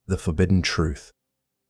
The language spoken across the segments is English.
The forbidden truth.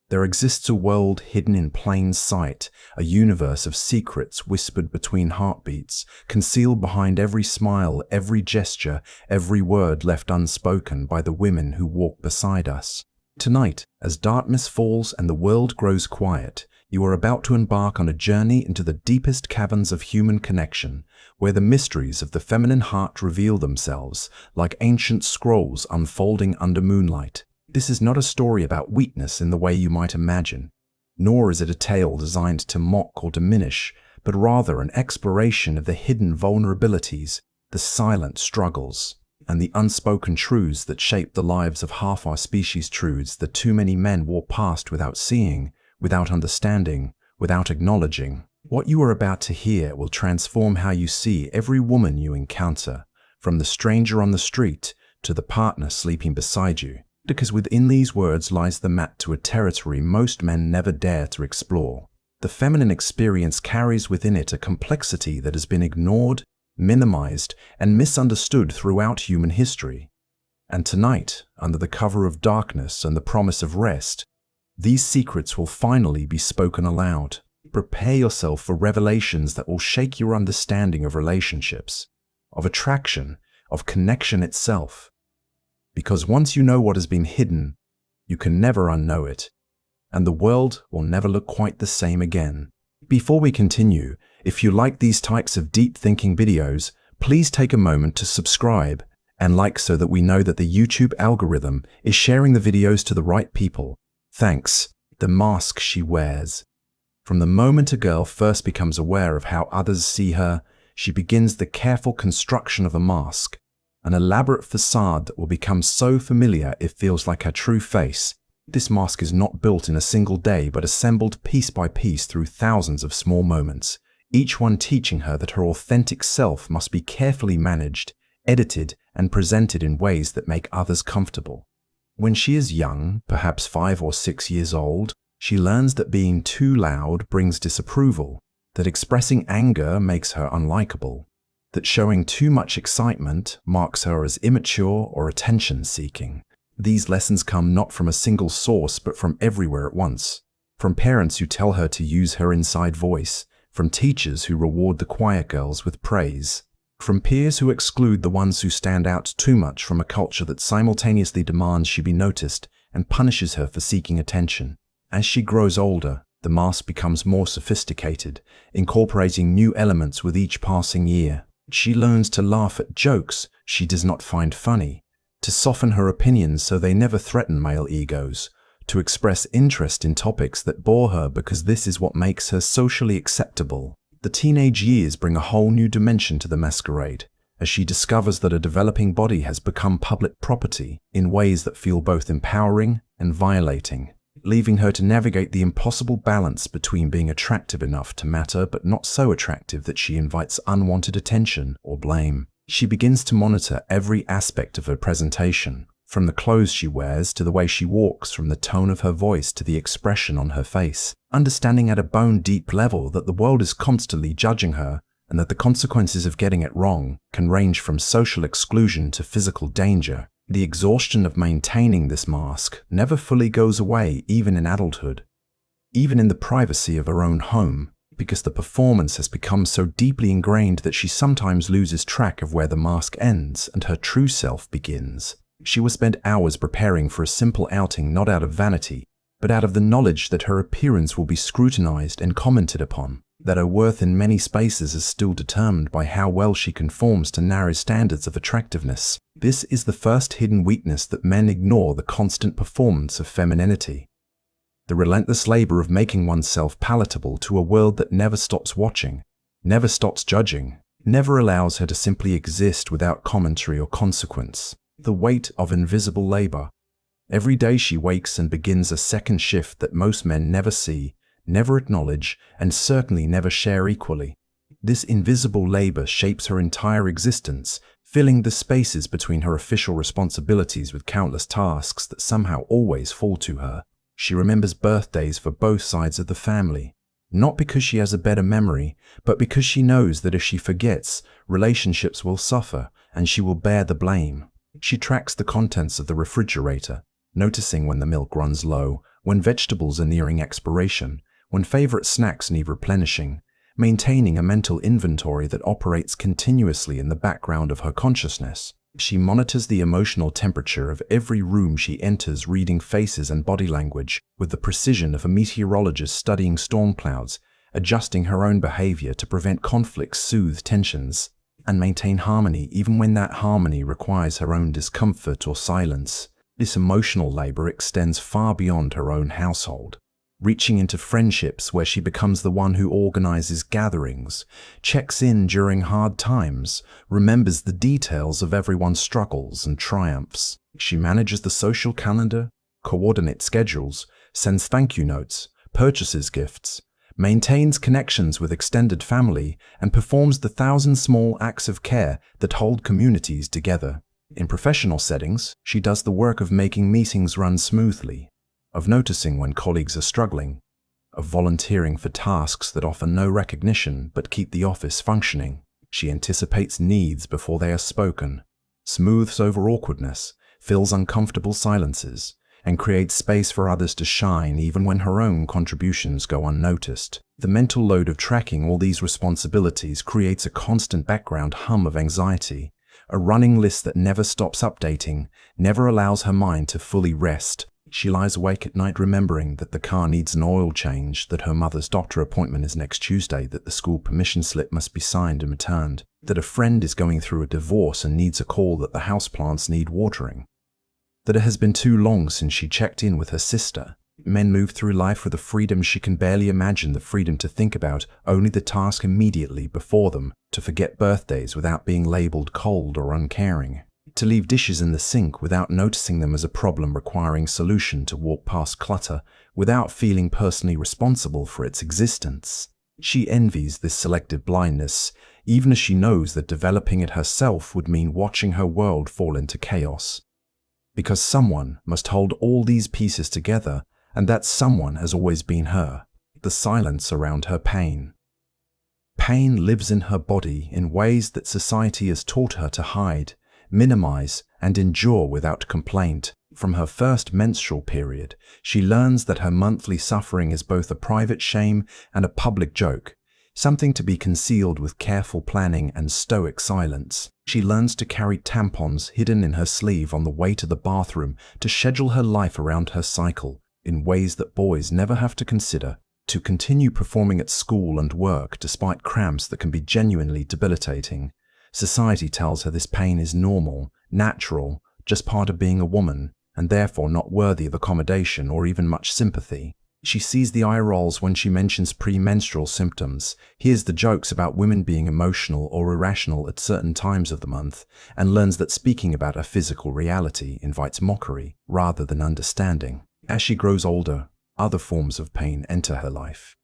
There exists a world hidden in plain sight, a universe of secrets whispered between heartbeats, concealed behind every smile, every gesture, every word left unspoken by the women who walk beside us. Tonight, as darkness falls and the world grows quiet, you are about to embark on a journey into the deepest caverns of human connection, where the mysteries of the feminine heart reveal themselves, like ancient scrolls unfolding under moonlight. This is not a story about weakness in the way you might imagine, nor is it a tale designed to mock or diminish, but rather an exploration of the hidden vulnerabilities, the silent struggles, and the unspoken truths that shape the lives of half our species, truths that too many men walk past without seeing, without understanding, without acknowledging. What you are about to hear will transform how you see every woman you encounter, from the stranger on the street to the partner sleeping beside you. Because within these words lies the map to a territory most men never dare to explore. The feminine experience carries within it a complexity that has been ignored, minimized, and misunderstood throughout human history. And tonight, under the cover of darkness and the promise of rest, these secrets will finally be spoken aloud. Prepare yourself for revelations that will shake your understanding of relationships, of attraction, of connection itself. Because once you know what has been hidden, you can never unknow it, and the world will never look quite the same again. Before we continue, if you like these types of deep thinking videos, please take a moment to subscribe and like so that we know that the YouTube algorithm is sharing the videos to the right people. Thanks. The mask she wears. From the moment a girl first becomes aware of how others see her, she begins the careful construction of a mask. An elaborate facade that will become so familiar it feels like her true face. This mask is not built in a single day but assembled piece by piece through thousands of small moments, each one teaching her that her authentic self must be carefully managed, edited, and presented in ways that make others comfortable. When she is young, perhaps 5 or 6 years old, she learns that being too loud brings disapproval, that expressing anger makes her unlikable, that showing too much excitement marks her as immature or attention-seeking. These lessons come not from a single source but from everywhere at once. From parents who tell her to use her inside voice, from teachers who reward the quiet girls with praise, from peers who exclude the ones who stand out too much, from a culture that simultaneously demands she be noticed and punishes her for seeking attention. As she grows older, the mask becomes more sophisticated, incorporating new elements with each passing year. She learns to laugh at jokes she does not find funny, to soften her opinions so they never threaten male egos, to express interest in topics that bore her because this is what makes her socially acceptable. The teenage years bring a whole new dimension to the masquerade, as she discovers that a developing body has become public property in ways that feel both empowering and violating, leaving her to navigate the impossible balance between being attractive enough to matter but not so attractive that she invites unwanted attention or blame. She begins to monitor every aspect of her presentation, from the clothes she wears to the way she walks, from the tone of her voice to the expression on her face, understanding at a bone-deep level that the world is constantly judging her and that the consequences of getting it wrong can range from social exclusion to physical danger. The exhaustion of maintaining this mask never fully goes away, even in adulthood, even in the privacy of her own home, because the performance has become so deeply ingrained that she sometimes loses track of where the mask ends and her true self begins. She will spend hours preparing for a simple outing, not out of vanity, but out of the knowledge that her appearance will be scrutinized and commented upon, that her worth in many spaces is still determined by how well she conforms to narrow standards of attractiveness. This is the first hidden weakness that men ignore: the constant performance of femininity. The relentless labor of making oneself palatable to a world that never stops watching, never stops judging, never allows her to simply exist without commentary or consequence. The weight of invisible labor. Every day she wakes and begins a second shift that most men never see, never acknowledge, and certainly never share equally. This invisible labor shapes her entire existence, filling the spaces between her official responsibilities with countless tasks that somehow always fall to her. She remembers birthdays for both sides of the family, not because she has a better memory, but because she knows that if she forgets, relationships will suffer and she will bear the blame. She tracks the contents of the refrigerator, noticing when the milk runs low, when vegetables are nearing expiration, when favorite snacks need replenishing, maintaining a mental inventory that operates continuously in the background of her consciousness. She monitors the emotional temperature of every room she enters, reading faces and body language with the precision of a meteorologist studying storm clouds, adjusting her own behavior to prevent conflicts, soothe tensions, and maintain harmony even when that harmony requires her own discomfort or silence. This emotional labor extends far beyond her own household, reaching into friendships where she becomes the one who organizes gatherings, checks in during hard times, remembers the details of everyone's struggles and triumphs. She manages the social calendar, coordinates schedules, sends thank you notes, purchases gifts, maintains connections with extended family, and performs the thousand small acts of care that hold communities together. In professional settings, she does the work of making meetings run smoothly, of noticing when colleagues are struggling, of volunteering for tasks that offer no recognition but keep the office functioning. She anticipates needs before they are spoken, smooths over awkwardness, fills uncomfortable silences, and creates space for others to shine even when her own contributions go unnoticed. The mental load of tracking all these responsibilities creates a constant background hum of anxiety, a running list that never stops updating, never allows her mind to fully rest. She lies awake at night remembering that the car needs an oil change, that her mother's doctor appointment is next Tuesday, that the school permission slip must be signed and returned, that a friend is going through a divorce and needs a call, that the houseplants need watering, that it has been too long since she checked in with her sister. Men move through life with a freedom she can barely imagine, the freedom to think about only the task immediately before them, to forget birthdays without being labeled cold or uncaring, to leave dishes in the sink without noticing them as a problem requiring solution, to walk past clutter without feeling personally responsible for its existence. She envies this selective blindness, even as she knows that developing it herself would mean watching her world fall into chaos. Because someone must hold all these pieces together, and that someone has always been her, the silence around her pain. Pain lives in her body in ways that society has taught her to hide, minimize, and endure without complaint. From her first menstrual period, she learns that her monthly suffering is both a private shame and a public joke, something to be concealed with careful planning and stoic silence. She learns to carry tampons hidden in her sleeve on the way to the bathroom, to schedule her life around her cycle in ways that boys never have to consider, to continue performing at school and work despite cramps that can be genuinely debilitating. Society tells her this pain is normal, natural, just part of being a woman, and therefore not worthy of accommodation or even much sympathy. She sees the eye rolls when she mentions premenstrual symptoms, hears the jokes about women being emotional or irrational at certain times of the month, and learns that speaking about a physical reality invites mockery rather than understanding. As she grows older, other forms of pain enter her life,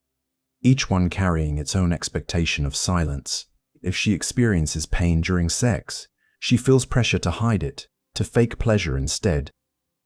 each one carrying its own expectation of silence. If she experiences pain during sex, she feels pressure to hide it, to fake pleasure instead,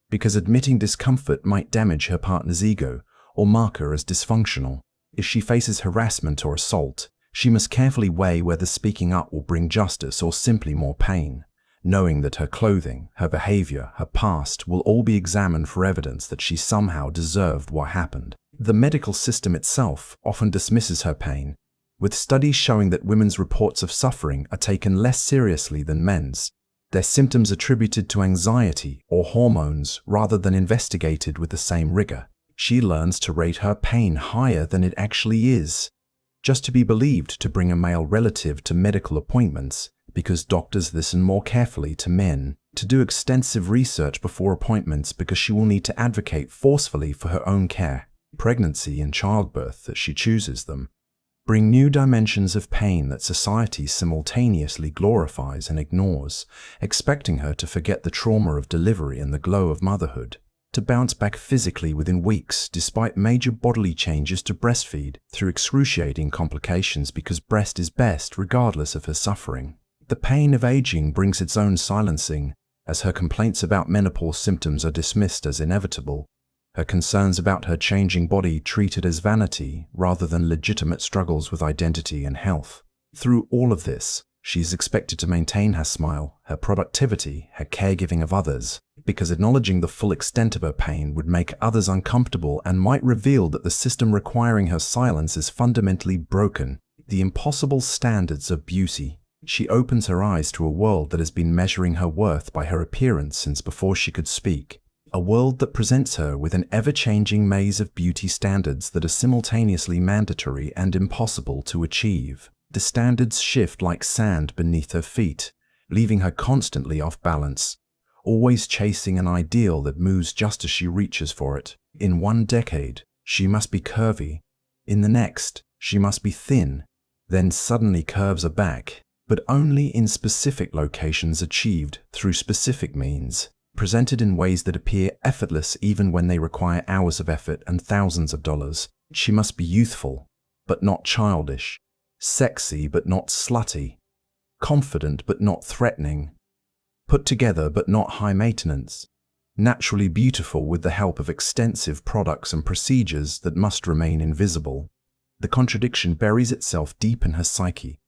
because admitting discomfort might damage her partner's ego or mark her as dysfunctional. If she faces harassment or assault, she must carefully weigh whether speaking up will bring justice or simply more pain, knowing that her clothing, her behavior, her past will all be examined for evidence that she somehow deserved what happened. The medical system itself often dismisses her pain, with studies showing that women's reports of suffering are taken less seriously than men's, their symptoms attributed to anxiety or hormones rather than investigated with the same rigor. She learns to rate her pain higher than it actually is, just to be believed to bring a male relative to medical appointments, because doctors listen more carefully to men, to do extensive research before appointments because she will need to advocate forcefully for her own care. Pregnancy and childbirth, as she chooses them, bring new dimensions of pain that society simultaneously glorifies and ignores, expecting her to forget the trauma of delivery and the glow of motherhood, to bounce back physically within weeks despite major bodily changes, to breastfeed through excruciating complications because breast is best regardless of her suffering. The pain of aging brings its own silencing, as her complaints about menopause symptoms are dismissed as inevitable, her concerns about her changing body treated as vanity rather than legitimate struggles with identity and health. Through all of this, she is expected to maintain her smile, her productivity, her caregiving of others. because acknowledging the full extent of her pain would make others uncomfortable and might reveal that the system requiring her silence is fundamentally broken. The impossible standards of beauty. She opens her eyes to a world that has been measuring her worth by her appearance since before she could speak. A world that presents her with an ever-changing maze of beauty standards that are simultaneously mandatory and impossible to achieve. The standards shift like sand beneath her feet, leaving her constantly off balance, always chasing an ideal that moves just as she reaches for it. In one decade, she must be curvy. In the next, she must be thin. Then suddenly curves are back, but only in specific locations achieved through specific means, presented in ways that appear effortless even when they require hours of effort and thousands of dollars. She must be youthful, but not childish, sexy but not slutty, confident but not threatening, put together but not high maintenance, naturally beautiful with the help of extensive products and procedures that must remain invisible. The contradiction buries itself deep in her psyche,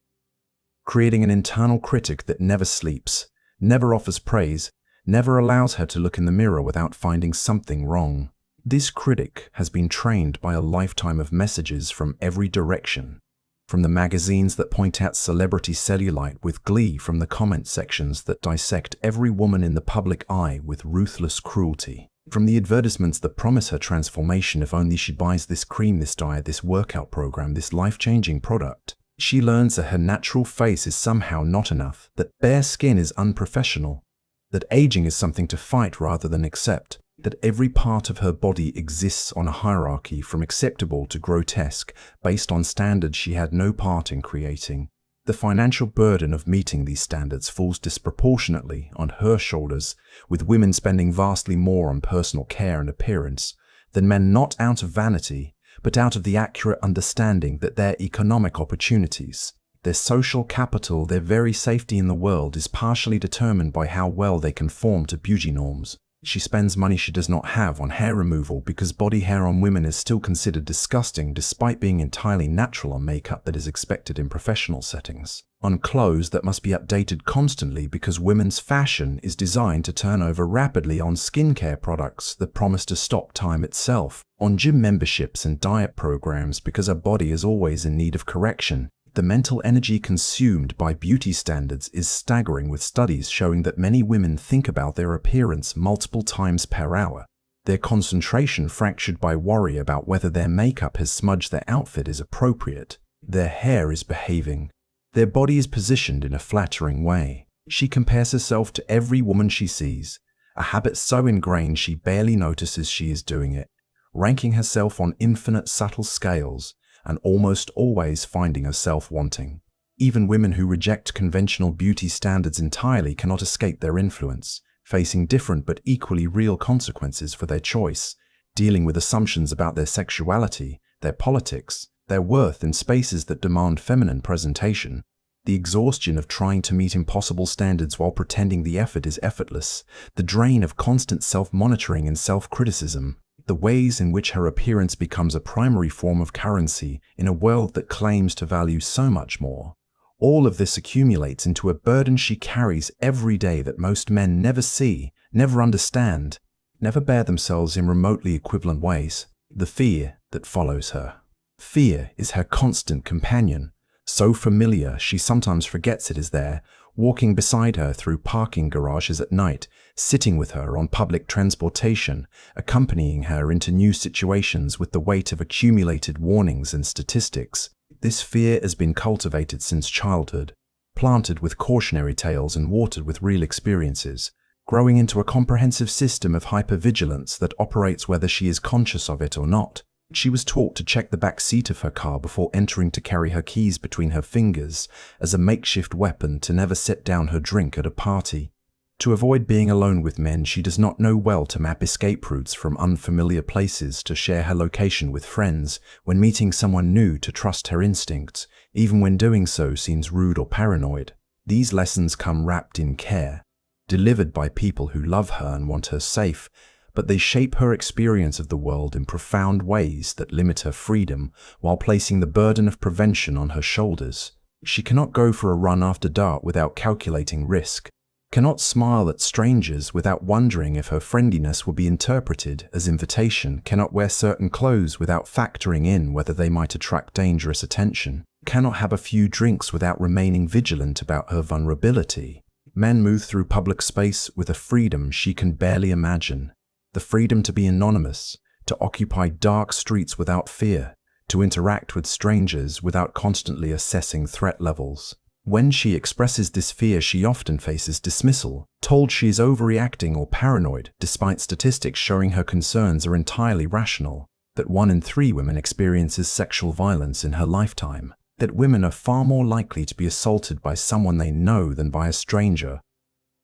creating an internal critic that never sleeps, never offers praise, never allows her to look in the mirror without finding something wrong. This critic has been trained by a lifetime of messages from every direction, from the magazines that point at celebrity cellulite with glee, from the comment sections that dissect every woman in the public eye with ruthless cruelty, from the advertisements that promise her transformation if only she buys this cream, this diet, this workout program, this life-changing product. She learns that her natural face is somehow not enough, that bare skin is unprofessional, that aging is something to fight rather than accept, that every part of her body exists on a hierarchy from acceptable to grotesque based on standards she had no part in creating. The financial burden of meeting these standards falls disproportionately on her shoulders, with women spending vastly more on personal care and appearance than men, not out of vanity, but out of the accurate understanding that their economic opportunities, their social capital, their very safety in the world is partially determined by how well they conform to beauty norms. She spends money she does not have on hair removal because body hair on women is still considered disgusting despite being entirely natural, on makeup that is expected in professional settings, on clothes that must be updated constantly because women's fashion is designed to turn over rapidly, on skincare products that promise to stop time itself, on gym memberships and diet programs because her body is always in need of correction. The mental energy consumed by beauty standards is staggering, with studies showing that many women think about their appearance multiple times per hour. Their concentration fractured by worry about whether their makeup has smudged their outfit is appropriate, their hair is behaving, their body is positioned in a flattering way. She compares herself to every woman she sees, a habit so ingrained she barely notices she is doing it, ranking herself on infinite subtle scales, and almost always finding herself wanting. Even women who reject conventional beauty standards entirely cannot escape their influence, facing different but equally real consequences for their choice, dealing with assumptions about their sexuality, their politics, their worth in spaces that demand feminine presentation. The exhaustion of trying to meet impossible standards while pretending the effort is effortless, the drain of constant self-monitoring and self-criticism, the ways in which her appearance becomes a primary form of currency in a world that claims to value so much more. All of this accumulates into a burden she carries every day that most men never see, never understand, never bear themselves in remotely equivalent ways. The fear that follows her. Fear is her constant companion, so familiar she sometimes forgets it is there, walking beside her through parking garages at night, sitting with her on public transportation, accompanying her into new situations with the weight of accumulated warnings and statistics. This fear has been cultivated since childhood, planted with cautionary tales and watered with real experiences, growing into a comprehensive system of hypervigilance that operates whether she is conscious of it or not. She was taught to check the back seat of her car before entering, to carry her keys between her fingers as a makeshift weapon, to never set down her drink at a party. To avoid being alone with men she does not know well, to map escape routes from unfamiliar places, to share her location with friends when meeting someone new, to trust her instincts, even when doing so seems rude or paranoid. These lessons come wrapped in care, delivered by people who love her and want her safe, but they shape her experience of the world in profound ways that limit her freedom while placing the burden of prevention on her shoulders. She cannot go for a run after dark without calculating risk. cannot smile at strangers without wondering if her friendliness will be interpreted as invitation, cannot wear certain clothes without factoring in whether they might attract dangerous attention, cannot have a few drinks without remaining vigilant about her vulnerability. Men move through public space with a freedom she can barely imagine. The freedom to be anonymous, to occupy dark streets without fear, to interact with strangers without constantly assessing threat levels. When she expresses this fear, she often faces dismissal, told she is overreacting or paranoid, despite statistics showing her concerns are entirely rational, that 1 in 3 women experiences sexual violence in her lifetime, that women are far more likely to be assaulted by someone they know than by a stranger.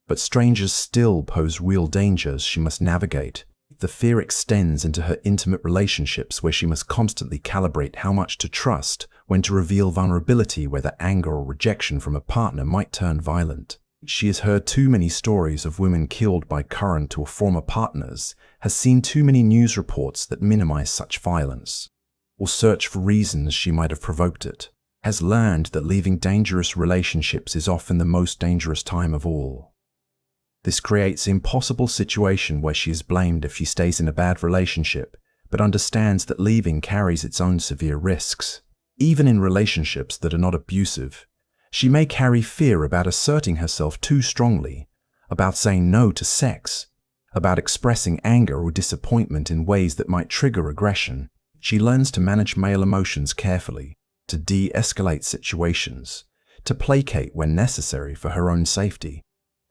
But strangers still pose real dangers she must navigate. The fear extends into her intimate relationships, where she must constantly calibrate how much to trust, when to reveal vulnerability, whether anger or rejection from a partner might turn violent. She has heard too many stories of women killed by current or former partners, has seen too many news reports that minimize such violence, or search for reasons she might have provoked it, has learned that leaving dangerous relationships is often the most dangerous time of all. This creates an impossible situation where she is blamed if she stays in a bad relationship, but understands that leaving carries its own severe risks. Even in relationships that are not abusive, she may carry fear about asserting herself too strongly, about saying no to sex, about expressing anger or disappointment in ways that might trigger aggression. She learns to manage male emotions carefully, to de-escalate situations, to placate when necessary for her own safety,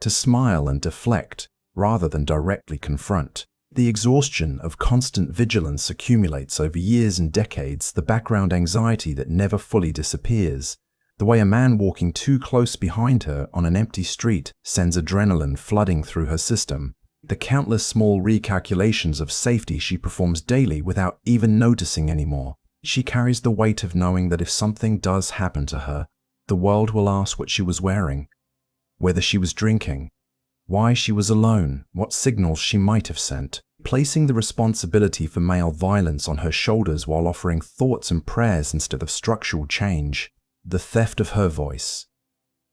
to smile and deflect rather than directly confront. The exhaustion of constant vigilance accumulates over years and decades, the background anxiety that never fully disappears. The way a man walking too close behind her on an empty street sends adrenaline flooding through her system. The countless small recalculations of safety she performs daily without even noticing anymore. She carries the weight of knowing that if something does happen to her, the world will ask what she was wearing, whether she was drinking, why she was alone, what signals she might have sent, placing the responsibility for male violence on her shoulders while offering thoughts and prayers instead of structural change. The theft of her voice.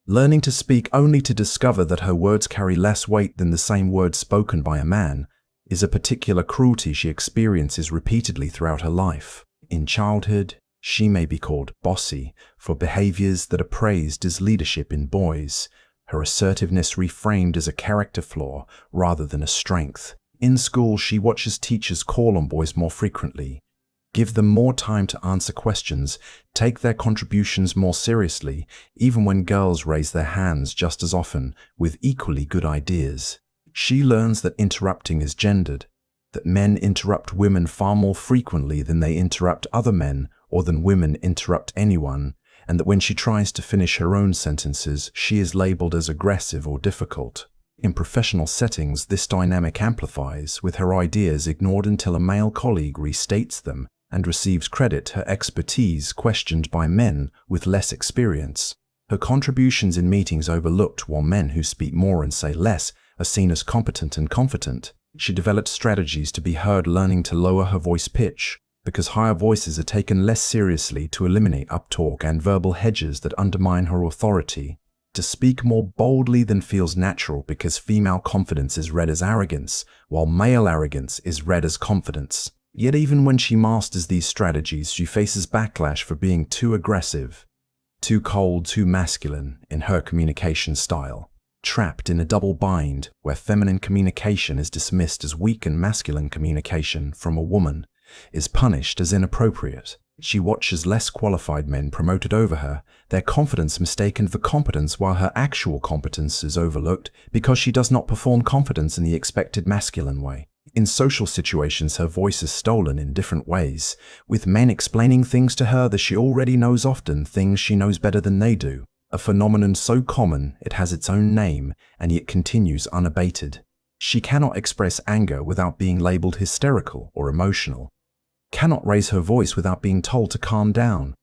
Learning to speak only to discover that her words carry less weight than the same words spoken by a man is a particular cruelty she experiences repeatedly throughout her life. In childhood, she may be called bossy for behaviors that are praised as leadership in boys, her assertiveness reframed as a character flaw rather than a strength. In school, she watches teachers call on boys more frequently, give them more time to answer questions, take their contributions more seriously, even when girls raise their hands just as often with equally good ideas. She learns that interrupting is gendered, that men interrupt women far more frequently than they interrupt other men or than women interrupt anyone, and that when she tries to finish her own sentences, she is labeled as aggressive or difficult. In professional settings, this dynamic amplifies, with her ideas ignored until a male colleague restates them and receives credit, her expertise questioned by men with less experience, her contributions in meetings overlooked while men who speak more and say less are seen as competent and confident. She developed strategies to be heard, learning to lower her voice pitch, because higher voices are taken less seriously, to eliminate uptalk and verbal hedges that undermine her authority, to speak more boldly than feels natural, because female confidence is read as arrogance, while male arrogance is read as confidence. Yet even when she masters these strategies, she faces backlash for being too aggressive, too cold, too masculine in her communication style. Trapped in a double bind where feminine communication is dismissed as weak and masculine communication from a woman is punished as inappropriate. She watches less qualified men promoted over her, their confidence mistaken for competence, while her actual competence is overlooked because she does not perform confidence in the expected masculine way. In social situations, her voice is stolen in different ways, with men explaining things to her that she already knows, often things she knows better than they do. A phenomenon so common it has its own name and yet continues unabated. She cannot express anger without being labeled hysterical or emotional, cannot raise her voice without being told to calm down,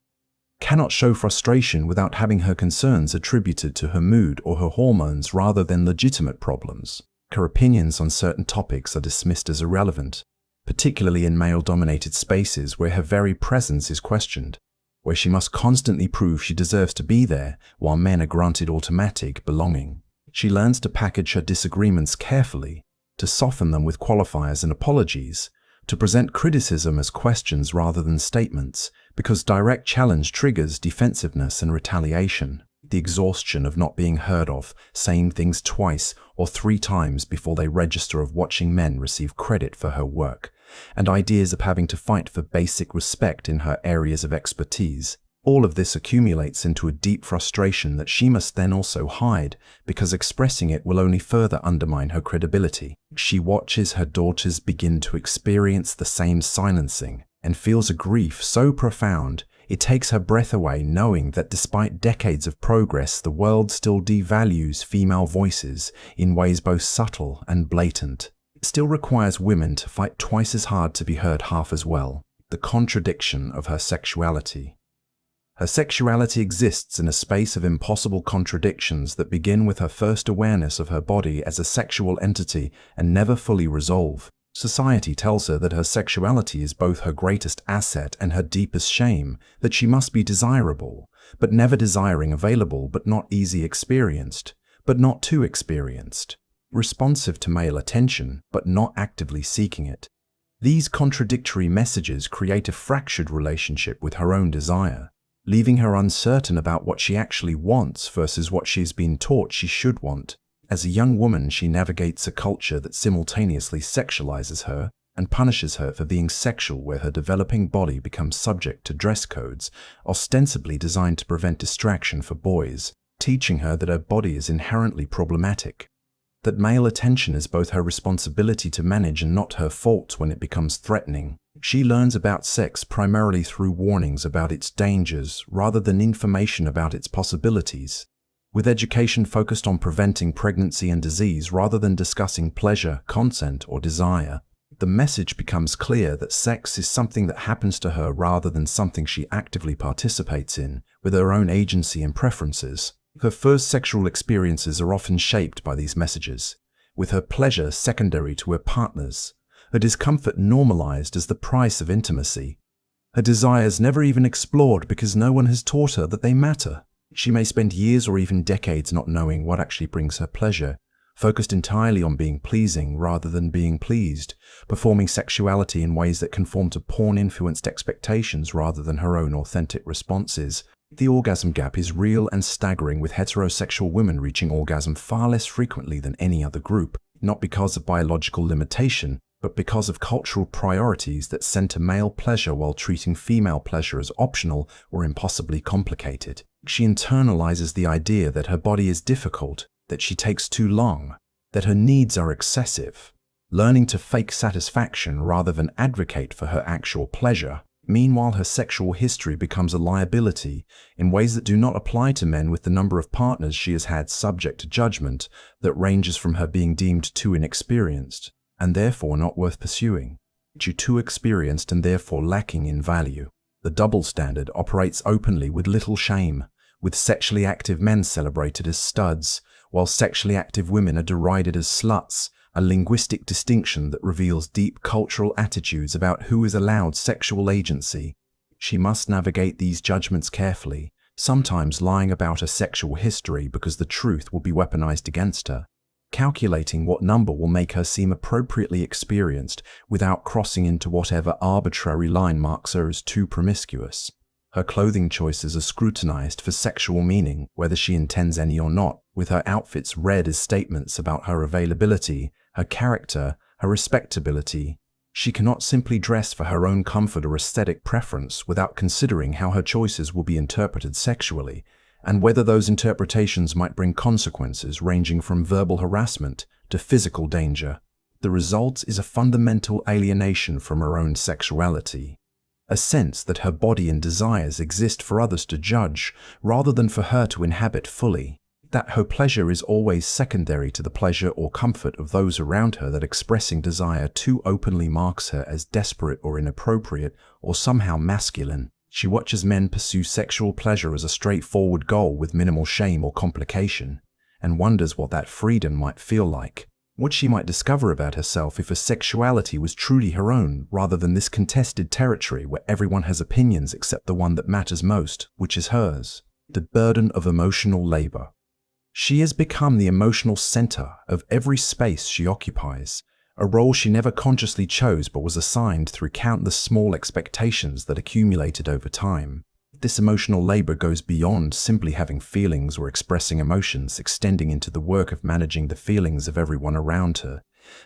cannot show frustration without having her concerns attributed to her mood or her hormones rather than legitimate problems. Her opinions on certain topics are dismissed as irrelevant, particularly in male-dominated spaces where her very presence is questioned, where she must constantly prove she deserves to be there while men are granted automatic belonging. She learns to package her disagreements carefully, to soften them with qualifiers and apologies, to present criticism as questions rather than statements, because direct challenge triggers defensiveness and retaliation. The exhaustion of not being heard of, saying things twice or 3 times before they register, of watching men receive credit for her work, and ideas of having to fight for basic respect in her areas of expertise. All of this accumulates into a deep frustration that she must then also hide, because expressing it will only further undermine her credibility. She watches her daughters begin to experience the same silencing and feels a grief so profound it takes her breath away, knowing that despite decades of progress, the world still devalues female voices in ways both subtle and blatant. It still requires women to fight twice as hard to be heard half as well. The contradiction of her sexuality. Her sexuality exists in a space of impossible contradictions that begin with her first awareness of her body as a sexual entity and never fully resolve. Society tells her that her sexuality is both her greatest asset and her deepest shame, that she must be desirable, but never desiring, available, but not easy experienced, but not too experienced, responsive to male attention, but not actively seeking it. These contradictory messages create a fractured relationship with her own desire, leaving her uncertain about what she actually wants versus what she has been taught she should want. As a young woman, she navigates a culture that simultaneously sexualizes her and punishes her for being sexual, where her developing body becomes subject to dress codes ostensibly designed to prevent distraction for boys, teaching her that her body is inherently problematic, that male attention is both her responsibility to manage and not her fault when it becomes threatening. She learns about sex primarily through warnings about its dangers rather than information about its possibilities, with education focused on preventing pregnancy and disease rather than discussing pleasure, consent, or desire. The message becomes clear that sex is something that happens to her rather than something she actively participates in, with her own agency and preferences. Her first sexual experiences are often shaped by these messages, with her pleasure secondary to her partner's, her discomfort normalized as the price of intimacy, her desires never even explored because no one has taught her that they matter. She may spend years or even decades not knowing what actually brings her pleasure, focused entirely on being pleasing rather than being pleased, performing sexuality in ways that conform to porn-influenced expectations rather than her own authentic responses. The orgasm gap is real and staggering, with heterosexual women reaching orgasm far less frequently than any other group, not because of biological limitation, but because of cultural priorities that center male pleasure while treating female pleasure as optional or impossibly complicated. She internalizes the idea that her body is difficult, that she takes too long, that her needs are excessive, learning to fake satisfaction rather than advocate for her actual pleasure. Meanwhile, her sexual history becomes a liability in ways that do not apply to men, with the number of partners she has had subject to judgment that ranges from her being deemed too inexperienced and therefore not worth pursuing, to too experienced and therefore lacking in value. The double standard operates openly with little shame, with sexually active men celebrated as studs, while sexually active women are derided as sluts, a linguistic distinction that reveals deep cultural attitudes about who is allowed sexual agency. She must navigate these judgments carefully, sometimes lying about her sexual history because the truth will be weaponized against her, calculating what number will make her seem appropriately experienced without crossing into whatever arbitrary line marks her as too promiscuous. Her clothing choices are scrutinized for sexual meaning, whether she intends any or not, with her outfits read as statements about her availability, her character, her respectability. She cannot simply dress for her own comfort or aesthetic preference without considering how her choices will be interpreted sexually, and whether those interpretations might bring consequences ranging from verbal harassment to physical danger. The result is a fundamental alienation from her own sexuality, a sense that her body and desires exist for others to judge rather than for her to inhabit fully, that her pleasure is always secondary to the pleasure or comfort of those around her, that expressing desire too openly marks her as desperate or inappropriate or somehow masculine. She watches men pursue sexual pleasure as a straightforward goal with minimal shame or complication, and wonders what that freedom might feel like, what she might discover about herself if her sexuality was truly her own, rather than this contested territory where everyone has opinions except the one that matters most, which is hers. The burden of emotional labor. She has become the emotional center of every space she occupies, a role she never consciously chose but was assigned through countless small expectations that accumulated over time. This emotional labor goes beyond simply having feelings or expressing emotions, extending into the work of managing the feelings of everyone around her,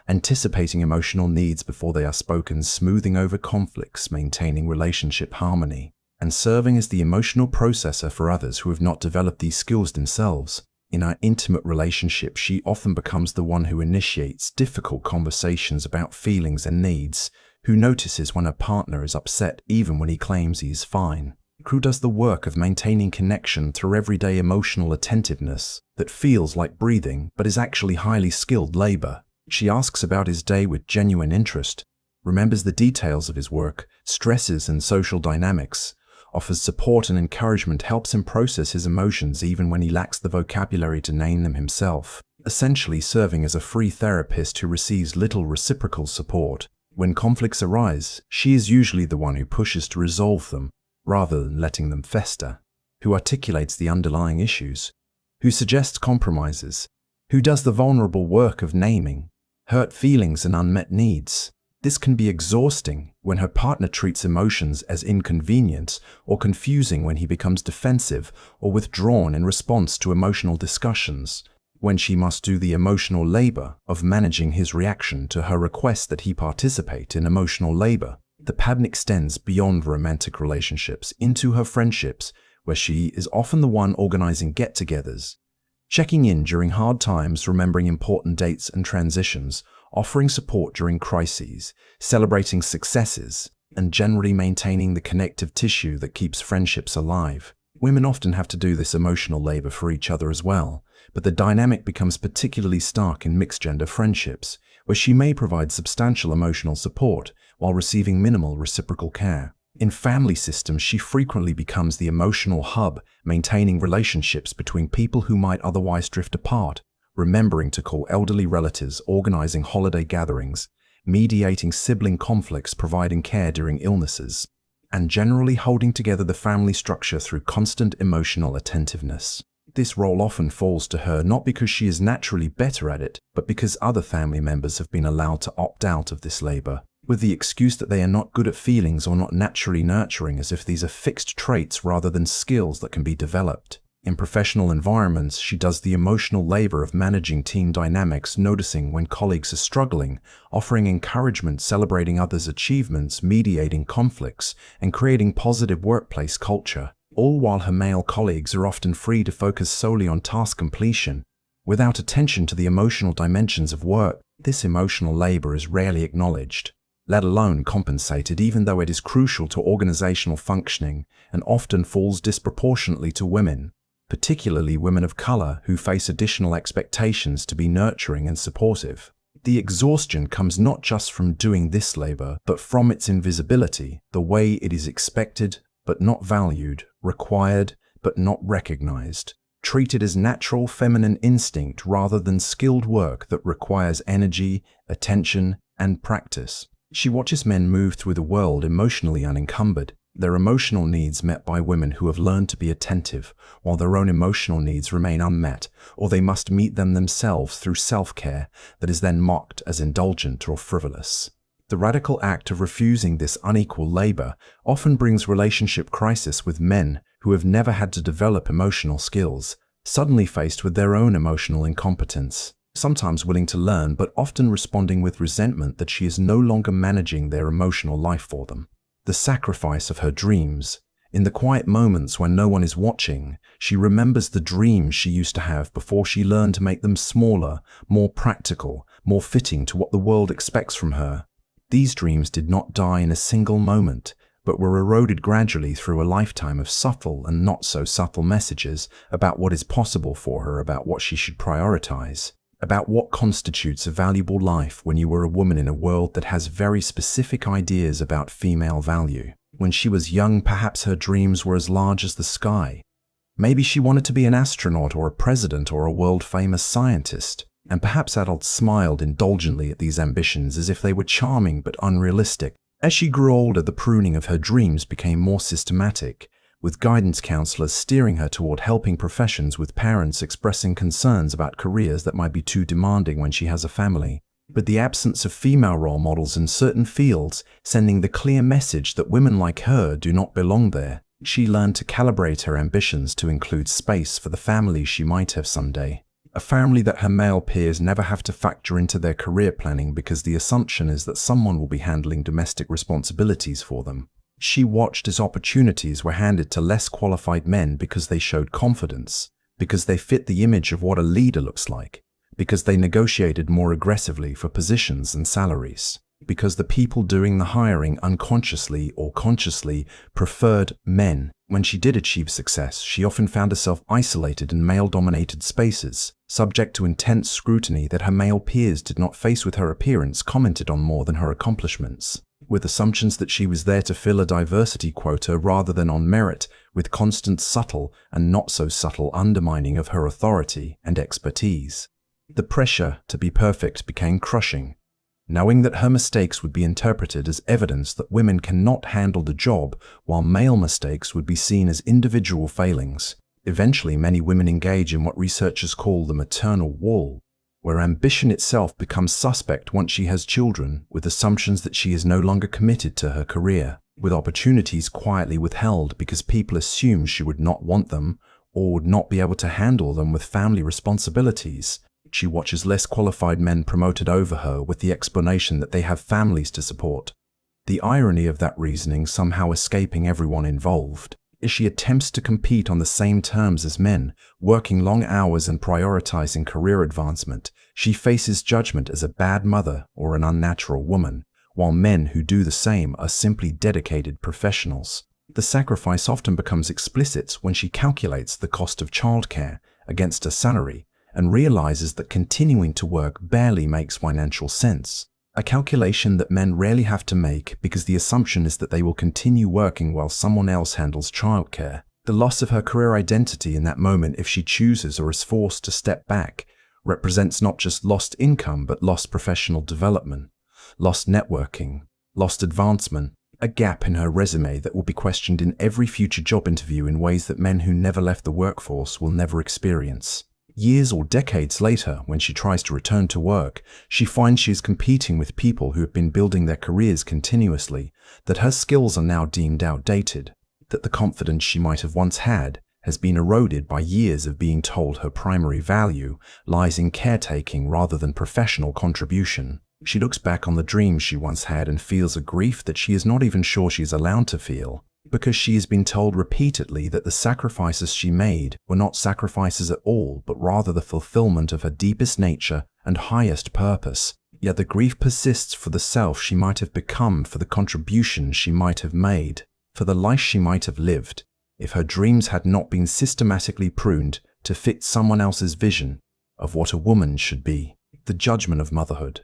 anticipating emotional needs before they are spoken, smoothing over conflicts, maintaining relationship harmony, and serving as the emotional processor for others who have not developed these skills themselves. In our intimate relationships, she often becomes the one who initiates difficult conversations about feelings and needs, who notices when her partner is upset even when he claims he is fine, who does the work of maintaining connection through everyday emotional attentiveness that feels like breathing but is actually highly skilled labor. She asks about his day with genuine interest, remembers the details of his work, stresses and social dynamics, offers support and encouragement, helps him process his emotions even when he lacks the vocabulary to name them himself, essentially serving as a free therapist who receives little reciprocal support. When conflicts arise, she is usually the one who pushes to resolve them, rather than letting them fester, who articulates the underlying issues, who suggests compromises, who does the vulnerable work of naming hurt feelings and unmet needs. This can be exhausting when her partner treats emotions as inconvenient, or confusing when he becomes defensive or withdrawn in response to emotional discussions, when she must do the emotional labor of managing his reaction to her request that he participate in emotional labor. The pattern extends beyond romantic relationships into her friendships, where she is often the one organizing get-togethers, checking in during hard times, remembering important dates and transitions, offering support during crises, celebrating successes, and generally maintaining the connective tissue that keeps friendships alive. Women often have to do this emotional labor for each other as well, but the dynamic becomes particularly stark in mixed-gender friendships, where she may provide substantial emotional support while receiving minimal reciprocal care. In family systems, she frequently becomes the emotional hub, maintaining relationships between people who might otherwise drift apart, remembering to call elderly relatives, organizing holiday gatherings, mediating sibling conflicts, providing care during illnesses, and generally holding together the family structure through constant emotional attentiveness. This role often falls to her not because she is naturally better at it, but because other family members have been allowed to opt out of this labor, with the excuse that they are not good at feelings or not naturally nurturing, as if these are fixed traits rather than skills that can be developed. In professional environments, she does the emotional labor of managing team dynamics, noticing when colleagues are struggling, offering encouragement, celebrating others' achievements, mediating conflicts, and creating positive workplace culture, all while her male colleagues are often free to focus solely on task completion, without attention to the emotional dimensions of work. This emotional labor is rarely acknowledged, let alone compensated, even though it is crucial to organizational functioning and often falls disproportionately to women, particularly women of color who face additional expectations to be nurturing and supportive. The exhaustion comes not just from doing this labor, but from its invisibility, the way it is expected but not valued, required but not recognized, treated as natural feminine instinct rather than skilled work that requires energy, attention, and practice. She watches men move through the world emotionally unencumbered, their emotional needs met by women who have learned to be attentive, while their own emotional needs remain unmet, or they must meet them themselves through self-care that is then mocked as indulgent or frivolous. The radical act of refusing this unequal labor often brings relationship crisis with men who have never had to develop emotional skills, suddenly faced with their own emotional incompetence, sometimes willing to learn but often responding with resentment that she is no longer managing their emotional life for them. The sacrifice of her dreams. In the quiet moments when no one is watching, she remembers the dreams she used to have before she learned to make them smaller, more practical, more fitting to what the world expects from her. These dreams did not die in a single moment, but were eroded gradually through a lifetime of subtle and not so subtle messages about what is possible for her, about what she should prioritize, about what constitutes a valuable life when you were a woman in a world that has very specific ideas about female value. When she was young, perhaps her dreams were as large as the sky. Maybe she wanted to be an astronaut or a president or a world-famous scientist, and perhaps adults smiled indulgently at these ambitions as if they were charming but unrealistic. As she grew older, the pruning of her dreams became more systematic, with guidance counselors steering her toward helping professions, with parents expressing concerns about careers that might be too demanding when she has a family. But the absence of female role models in certain fields, sending the clear message that women like her do not belong there. She learned to calibrate her ambitions to include space for the family she might have someday. A family that her male peers never have to factor into their career planning because the assumption is that someone will be handling domestic responsibilities for them. She watched as opportunities were handed to less qualified men because they showed confidence, because they fit the image of what a leader looks like, because they negotiated more aggressively for positions and salaries, because the people doing the hiring unconsciously or consciously preferred men. When she did achieve success, she often found herself isolated in male-dominated spaces, subject to intense scrutiny that her male peers did not face, with her appearance commented on more than her accomplishments, with assumptions that she was there to fill a diversity quota rather than on merit, with constant subtle and not so subtle undermining of her authority and expertise. The pressure to be perfect became crushing. Knowing that her mistakes would be interpreted as evidence that women cannot handle the job, while male mistakes would be seen as individual failings. Eventually, many women engage in what researchers call the maternal wall, where ambition itself becomes suspect once she has children, with assumptions that she is no longer committed to her career, with opportunities quietly withheld because people assume she would not want them or would not be able to handle them with family responsibilities. She watches less qualified men promoted over her with the explanation that they have families to support. The irony of that reasoning somehow escaping everyone involved is she attempts to compete on the same terms as men, working long hours and prioritizing career advancement. She faces judgment as a bad mother or an unnatural woman, while men who do the same are simply dedicated professionals. The sacrifice often becomes explicit when she calculates the cost of childcare against her salary and realizes that continuing to work barely makes financial sense, a calculation that men rarely have to make because the assumption is that they will continue working while someone else handles childcare. The loss of her career identity in that moment, if she chooses or is forced to step back, represents not just lost income but lost professional development, lost networking, lost advancement, a gap in her resume that will be questioned in every future job interview in ways that men who never left the workforce will never experience. Years or decades later, when she tries to return to work, she finds she is competing with people who have been building their careers continuously, that her skills are now deemed outdated, that the confidence she might have once had has been eroded by years of being told her primary value lies in caretaking rather than professional contribution. She looks back on the dreams she once had and feels a grief that she is not even sure she is allowed to feel, because she has been told repeatedly that the sacrifices she made were not sacrifices at all, but rather the fulfillment of her deepest nature and highest purpose. Yet the grief persists for the self she might have become, for the contributions she might have made, for the life she might have lived, if her dreams had not been systematically pruned to fit someone else's vision of what a woman should be. The judgment of motherhood.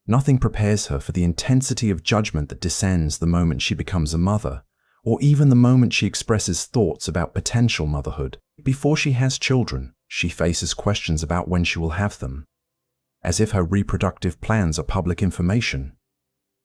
Nothing prepares her for the intensity of judgment that descends the moment she becomes a mother, or even the moment she expresses thoughts about potential motherhood. Before she has children, she faces questions about when she will have them, as if her reproductive plans are public information,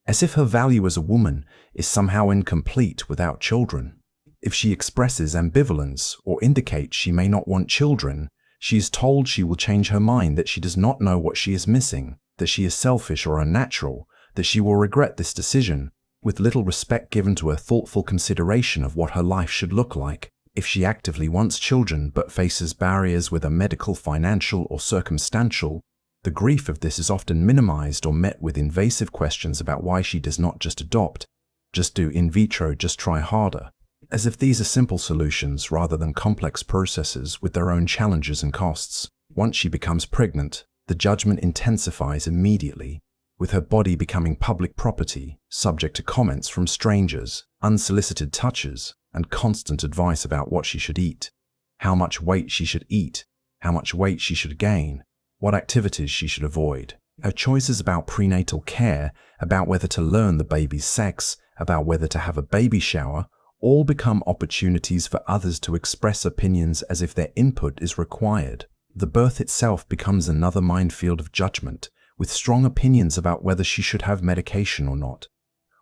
as if her value as a woman is somehow incomplete without children. If she expresses ambivalence or indicates she may not want children, she is told she will change her mind, that she does not know what she is missing, that she is selfish or unnatural, that she will regret this decision, with little respect given to her thoughtful consideration of what her life should look like. If she actively wants children but faces barriers, whether medical, financial, or circumstantial, the grief of this is often minimized or met with invasive questions about why she does not just adopt, just do in vitro, just try harder, as if these are simple solutions rather than complex processes with their own challenges and costs. Once she becomes pregnant, the judgment intensifies immediately, with her body becoming public property, subject to comments from strangers, unsolicited touches, and constant advice about what she should eat, how much weight she should eat, how much weight she should gain, what activities she should avoid. Her choices about prenatal care, about whether to learn the baby's sex, about whether to have a baby shower, all become opportunities for others to express opinions as if their input is required. The birth itself becomes another minefield of judgment, with strong opinions about whether she should have medication or not,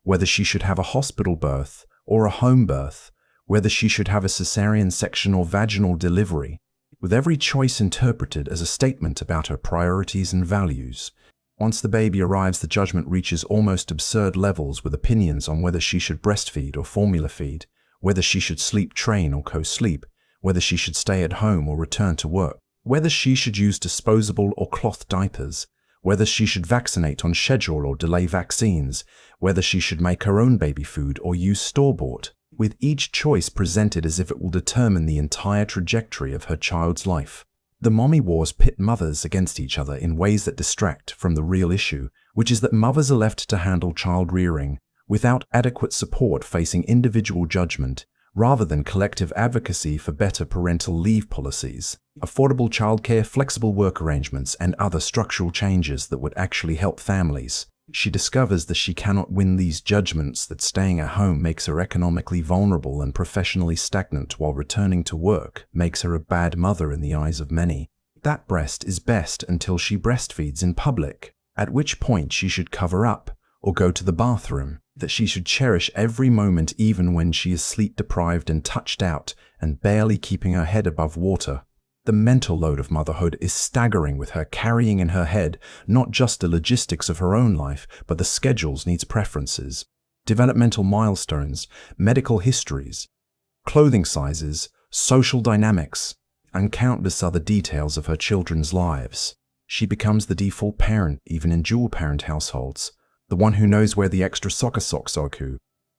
whether she should have a hospital birth or a home birth, whether she should have a cesarean section or vaginal delivery, with every choice interpreted as a statement about her priorities and values. Once the baby arrives, the judgment reaches almost absurd levels, with opinions on whether she should breastfeed or formula feed, whether she should sleep train or co-sleep, whether she should stay at home or return to work, whether she should use disposable or cloth diapers, whether she should vaccinate on schedule or delay vaccines, whether she should make her own baby food or use store-bought, with each choice presented as if it will determine the entire trajectory of her child's life. The mommy wars pit mothers against each other in ways that distract from the real issue, which is that mothers are left to handle child rearing without adequate support, facing individual judgment, rather than collective advocacy for better parental leave policies, affordable childcare, flexible work arrangements, and other structural changes that would actually help families. She discovers that she cannot win these judgments, that staying at home makes her economically vulnerable and professionally stagnant, while returning to work makes her a bad mother in the eyes of many. That breast is best until she breastfeeds in public, at which point she should cover up or go to the bathroom, that she should cherish every moment even when she is sleep-deprived and touched out and barely keeping her head above water. The mental load of motherhood is staggering, with her carrying in her head not just the logistics of her own life, but the schedules, needs, preferences, developmental milestones, medical histories, clothing sizes, social dynamics, and countless other details of her children's lives. She becomes the default parent even in dual-parent households, the one who knows where the extra soccer socks are, who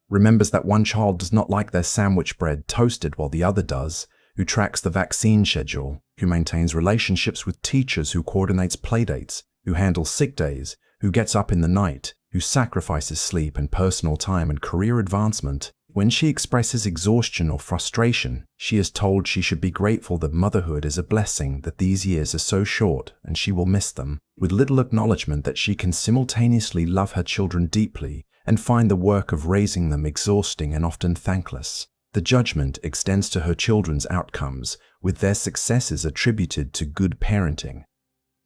remembers that one child does not like their sandwich bread toasted while the other does, who tracks the vaccine schedule, who maintains relationships with teachers, who coordinates playdates, who handles sick days, who gets up in the night, who sacrifices sleep and personal time and career advancement. When she expresses exhaustion or frustration, she is told she should be grateful that motherhood is a blessing, that these years are so short and she will miss them, with little acknowledgement that she can simultaneously love her children deeply and find the work of raising them exhausting and often thankless. The judgment extends to her children's outcomes, with their successes attributed to good parenting,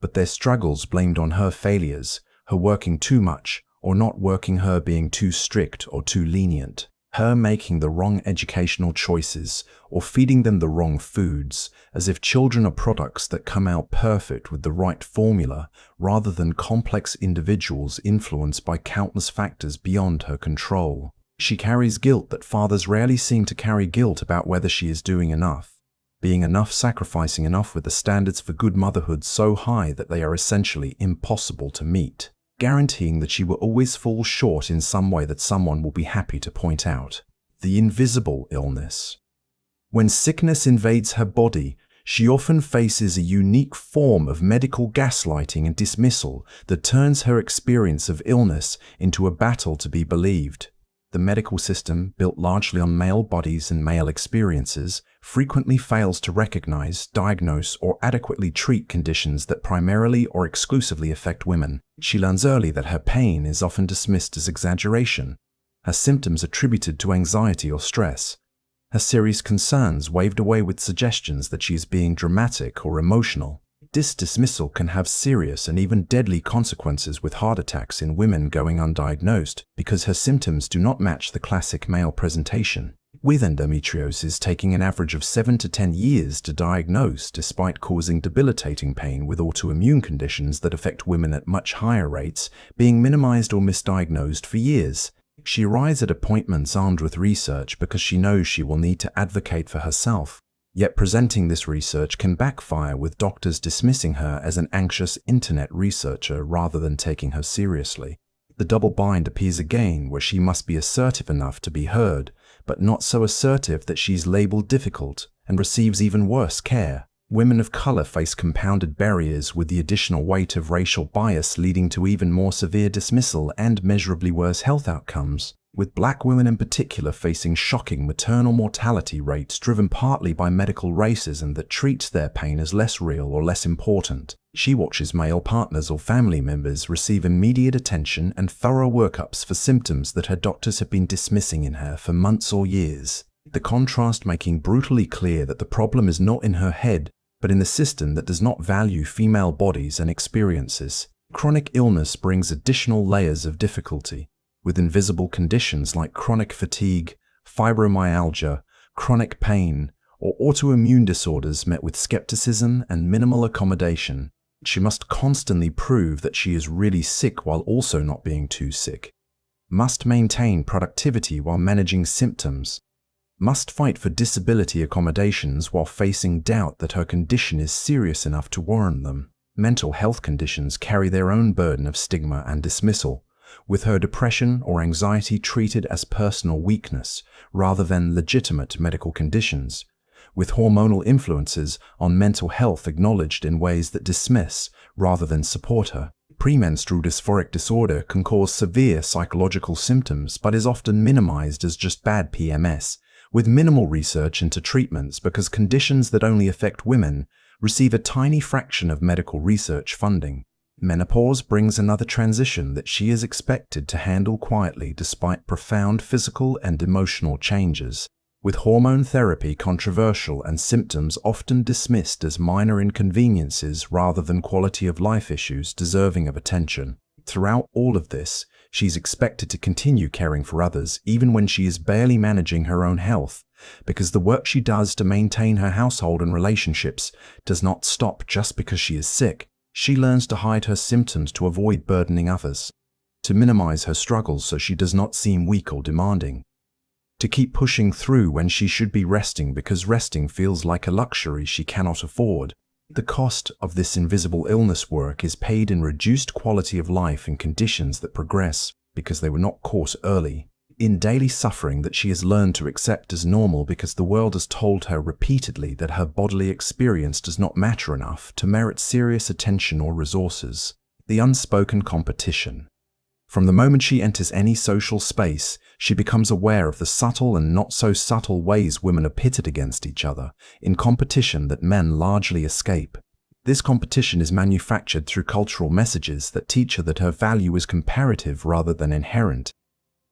but their struggles blamed on her failures, her working too much or not working, her being too strict or too lenient, her making the wrong educational choices or feeding them the wrong foods, as if children are products that come out perfect with the right formula, rather than complex individuals influenced by countless factors beyond her control. She carries guilt that fathers rarely seem to carry, guilt about whether she is doing enough, being enough, sacrificing enough, with the standards for good motherhood so high that they are essentially impossible to meet, guaranteeing that she will always fall short in some way that someone will be happy to point out. The invisible illness. When sickness invades her body, she often faces a unique form of medical gaslighting and dismissal that turns her experience of illness into a battle to be believed. The medical system, built largely on male bodies and male experiences, frequently fails to recognize, diagnose, or adequately treat conditions that primarily or exclusively affect women. She learns early that her pain is often dismissed as exaggeration, her symptoms attributed to anxiety or stress, her serious concerns waved away with suggestions that she is being dramatic or emotional. This dismissal can have serious and even deadly consequences, with heart attacks in women going undiagnosed because her symptoms do not match the classic male presentation, with endometriosis taking an average of 7 to 10 years to diagnose, despite causing debilitating pain, with autoimmune conditions that affect women at much higher rates being minimized or misdiagnosed for years. She arrives at appointments armed with research because she knows she will need to advocate for herself. Yet presenting this research can backfire, with doctors dismissing her as an anxious internet researcher rather than taking her seriously. The double bind appears again, where she must be assertive enough to be heard, but not so assertive that she's labeled difficult and receives even worse care. Women of color face compounded barriers, with the additional weight of racial bias leading to even more severe dismissal and measurably worse health outcomes, with Black women in particular facing shocking maternal mortality rates driven partly by medical racism that treats their pain as less real or less important. She watches male partners or family members receive immediate attention and thorough workups for symptoms that her doctors have been dismissing in her for months or years. The contrast making brutally clear that the problem is not in her head, but in the system that does not value female bodies and experiences. Chronic illness brings additional layers of difficulty, with invisible conditions like chronic fatigue, fibromyalgia, chronic pain, or autoimmune disorders met with skepticism and minimal accommodation. She must constantly prove that she is really sick while also not being too sick. Must maintain productivity while managing symptoms. Must fight for disability accommodations while facing doubt that her condition is serious enough to warrant them. Mental health conditions carry their own burden of stigma and dismissal, with her depression or anxiety treated as personal weakness rather than legitimate medical conditions, with hormonal influences on mental health acknowledged in ways that dismiss rather than support her. Premenstrual dysphoric disorder can cause severe psychological symptoms but is often minimized as just bad PMS, with minimal research into treatments because conditions that only affect women receive a tiny fraction of medical research funding. Menopause brings another transition that she is expected to handle quietly despite profound physical and emotional changes, with hormone therapy controversial and symptoms often dismissed as minor inconveniences rather than quality of life issues deserving of attention. Throughout all of this, she's expected to continue caring for others even when she is barely managing her own health, because the work she does to maintain her household and relationships does not stop just because she is sick. She learns to hide her symptoms to avoid burdening others, to minimize her struggles so she does not seem weak or demanding, to keep pushing through when she should be resting because resting feels like a luxury she cannot afford. The cost of this invisible illness work is paid in reduced quality of life in conditions that progress because they were not caught early, in daily suffering that she has learned to accept as normal because the world has told her repeatedly that her bodily experience does not matter enough to merit serious attention or resources. The unspoken competition. From the moment she enters any social space, she becomes aware of the subtle and not so subtle ways women are pitted against each other, in competition that men largely escape. This competition is manufactured through cultural messages that teach her that her value is comparative rather than inherent,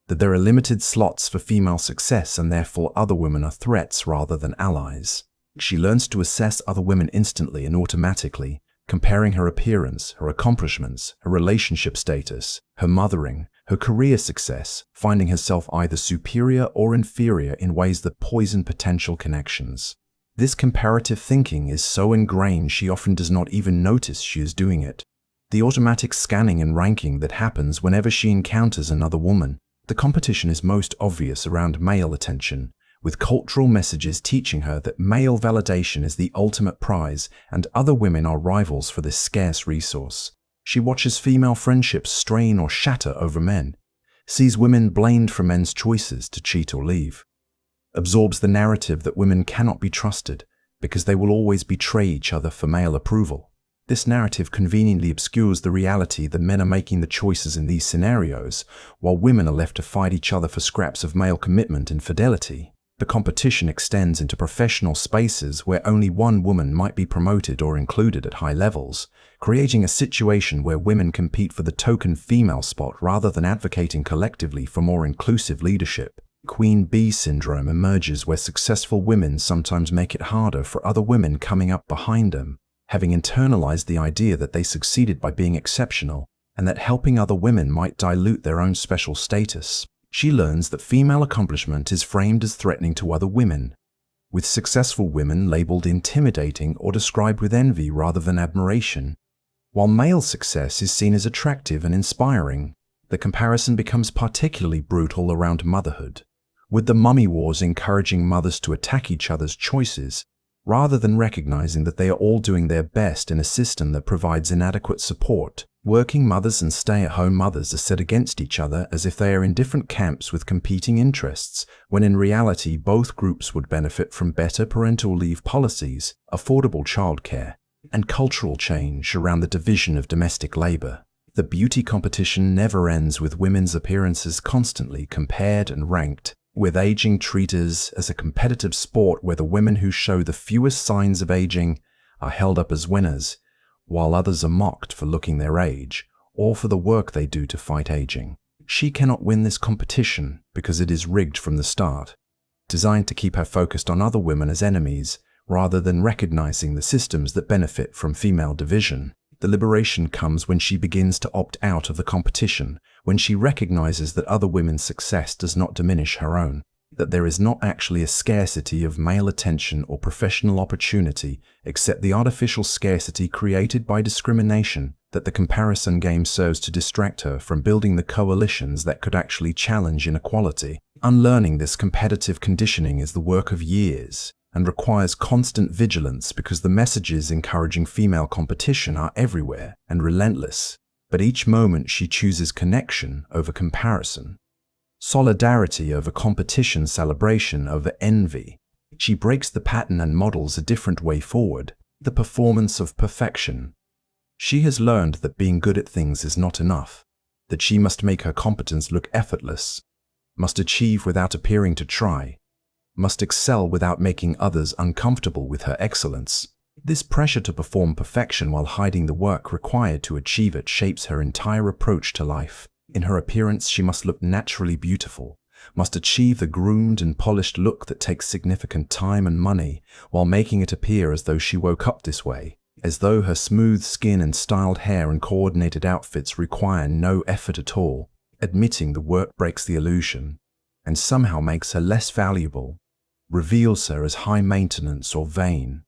that there are limited slots for female success and therefore other women are threats rather than allies. She learns to assess other women instantly and automatically, comparing her appearance, her accomplishments, her relationship status, her mothering, her career success, finding herself either superior or inferior in ways that poison potential connections. This comparative thinking is so ingrained she often does not even notice she is doing it. The automatic scanning and ranking that happens whenever she encounters another woman. The competition is most obvious around male attention, with cultural messages teaching her that male validation is the ultimate prize and other women are rivals for this scarce resource. She watches female friendships strain or shatter over men, sees women blamed for men's choices to cheat or leave, absorbs the narrative that women cannot be trusted because they will always betray each other for male approval. This narrative conveniently obscures the reality that men are making the choices in these scenarios, while women are left to fight each other for scraps of male commitment and fidelity. The competition extends into professional spaces where only one woman might be promoted or included at high levels, creating a situation where women compete for the token female spot rather than advocating collectively for more inclusive leadership. Queen bee syndrome emerges where successful women sometimes make it harder for other women coming up behind them, having internalized the idea that they succeeded by being exceptional and that helping other women might dilute their own special status. She learns that female accomplishment is framed as threatening to other women, with successful women labeled intimidating or described with envy rather than admiration. While male success is seen as attractive and inspiring, the comparison becomes particularly brutal around motherhood, with the mummy wars encouraging mothers to attack each other's choices, rather than recognizing that they are all doing their best in a system that provides inadequate support. Working mothers and stay-at-home mothers are set against each other as if they are in different camps with competing interests, when in reality both groups would benefit from better parental leave policies, affordable childcare, and cultural change around the division of domestic labor. The beauty competition never ends, with women's appearances constantly compared and ranked, with aging treated as a competitive sport where the women who show the fewest signs of aging are held up as winners, while others are mocked for looking their age or for the work they do to fight aging. She cannot win this competition because it is rigged from the start, designed to keep her focused on other women as enemies rather than recognizing the systems that benefit from female division. The liberation comes when she begins to opt out of the competition, when she recognizes that other women's success does not diminish her own. that there is not actually a scarcity of male attention or professional opportunity, except the artificial scarcity created by discrimination, that the comparison game serves to distract her from building the coalitions that could actually challenge inequality. Unlearning this competitive conditioning is the work of years and requires constant vigilance because the messages encouraging female competition are everywhere and relentless. But each moment she chooses connection over comparison, solidarity over competition, celebration over envy. She breaks the pattern and models a different way forward, the performance of perfection. She has learned that being good at things is not enough, that she must make her competence look effortless, must achieve without appearing to try, must excel without making others uncomfortable with her excellence. This pressure to perform perfection while hiding the work required to achieve it shapes her entire approach to life. In her appearance, she must look naturally beautiful, must achieve the groomed and polished look that takes significant time and money, while making it appear as though she woke up this way, as though her smooth skin and styled hair and coordinated outfits require no effort at all. Admitting the work breaks the illusion, and somehow makes her less valuable, reveals her as high maintenance or vain,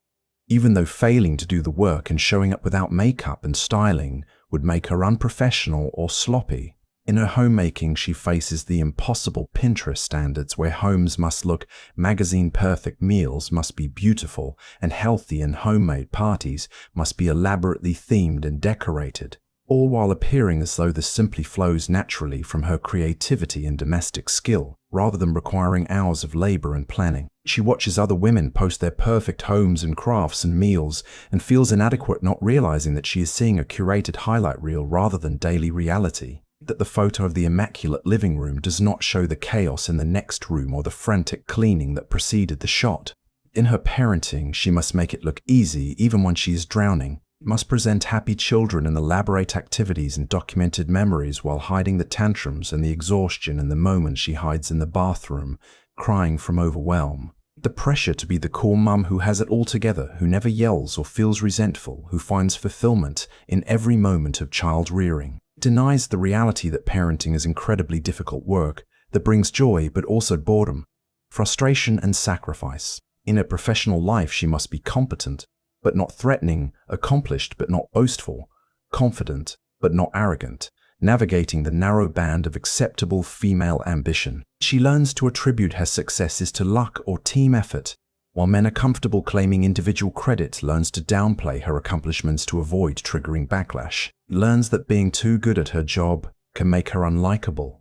even though failing to do the work and showing up without makeup and styling would make her unprofessional or sloppy. In her homemaking, she faces the impossible Pinterest standards where homes must look magazine-perfect, meals must be beautiful and healthy, and homemade parties must be elaborately themed and decorated, all while appearing as though this simply flows naturally from her creativity and domestic skill, rather than requiring hours of labor and planning. She watches other women post their perfect homes and crafts and meals and feels inadequate, not realizing that she is seeing a curated highlight reel rather than daily reality, that the photo of the immaculate living room does not show the chaos in the next room or the frantic cleaning that preceded the shot. In her parenting, she must make it look easy even when she is drowning, must present happy children and elaborate activities and documented memories while hiding the tantrums and the exhaustion in the moment she hides in the bathroom, crying from overwhelm. The pressure to be the cool mum who has it all together, who never yells or feels resentful, who finds fulfillment in every moment of child rearing, denies the reality that parenting is incredibly difficult work that brings joy but also boredom, frustration and sacrifice. In her professional life, she must be competent but not threatening, accomplished but not boastful, confident but not arrogant, navigating the narrow band of acceptable female ambition. She learns to attribute her successes to luck or team effort, while men are comfortable claiming individual credit, learns to downplay her accomplishments to avoid triggering backlash, learns that being too good at her job can make her unlikable,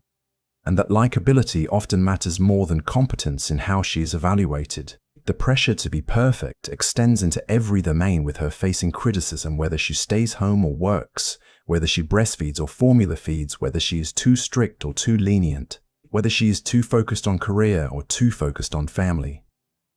and that likability often matters more than competence in how she is evaluated. The pressure to be perfect extends into every domain, with her facing criticism whether she stays home or works, whether she breastfeeds or formula feeds, whether she is too strict or too lenient, whether she is too focused on career or too focused on family.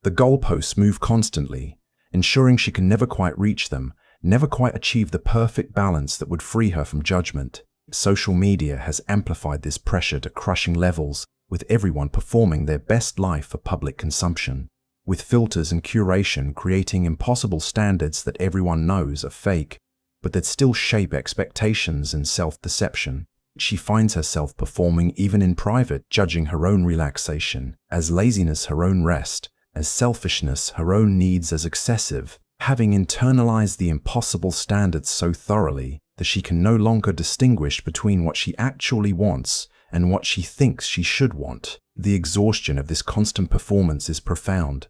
The goalposts move constantly, ensuring she can never quite reach them, never quite achieve the perfect balance that would free her from judgment. Social media has amplified this pressure to crushing levels, with everyone performing their best life for public consumption, with filters and curation creating impossible standards that everyone knows are fake, but that still shape expectations and self-deception. She finds herself performing even in private, judging her own relaxation as laziness, her own rest as selfishness, her own needs as excessive, having internalized the impossible standards so thoroughly that she can no longer distinguish between what she actually wants and what she thinks she should want. The exhaustion of this constant performance is profound.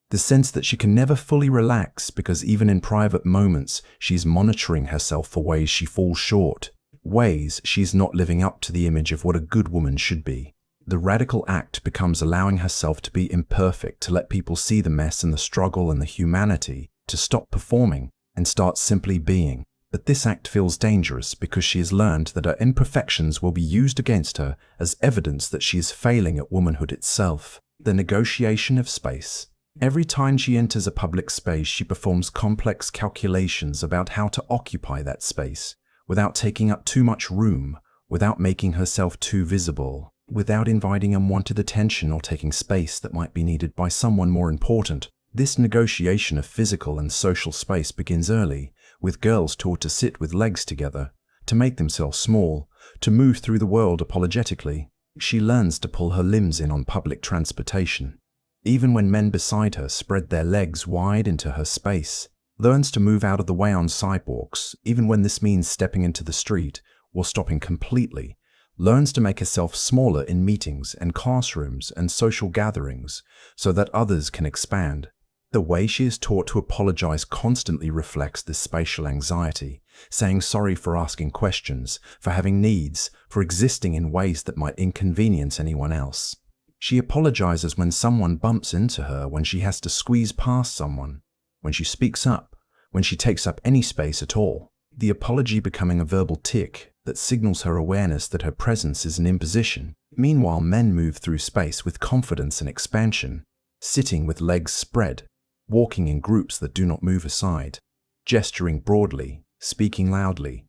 The sense that she can never fully relax because even in private moments she's monitoring herself for ways she falls short, ways she's not living up to the image of what a good woman should be. The radical act becomes allowing herself to be imperfect, to let people see the mess and the struggle and the humanity, to stop performing and start simply being. But this act feels dangerous because she has learned that her imperfections will be used against her as evidence that she is failing at womanhood itself. The negotiation of space. Every time she enters a public space, she performs complex calculations about how to occupy that space, without taking up too much room, without making herself too visible, without inviting unwanted attention or taking space that might be needed by someone more important. This negotiation of physical and social space begins early, with girls taught to sit with legs together, to make themselves small, to move through the world apologetically. She learns to pull her limbs in on public transportation, even when men beside her spread their legs wide into her space. Learns to move out of the way on sidewalks, even when this means stepping into the street or stopping completely. Learns to make herself smaller in meetings and classrooms and social gatherings so that others can expand. The way she is taught to apologize constantly reflects this spatial anxiety, saying sorry for asking questions, for having needs, for existing in ways that might inconvenience anyone else. She apologizes when someone bumps into her, when she has to squeeze past someone, when she speaks up, when she takes up any space at all. The apology becoming a verbal tick that signals her awareness that her presence is an imposition. Meanwhile, men move through space with confidence and expansion, sitting with legs spread, walking in groups that do not move aside, gesturing broadly, speaking loudly,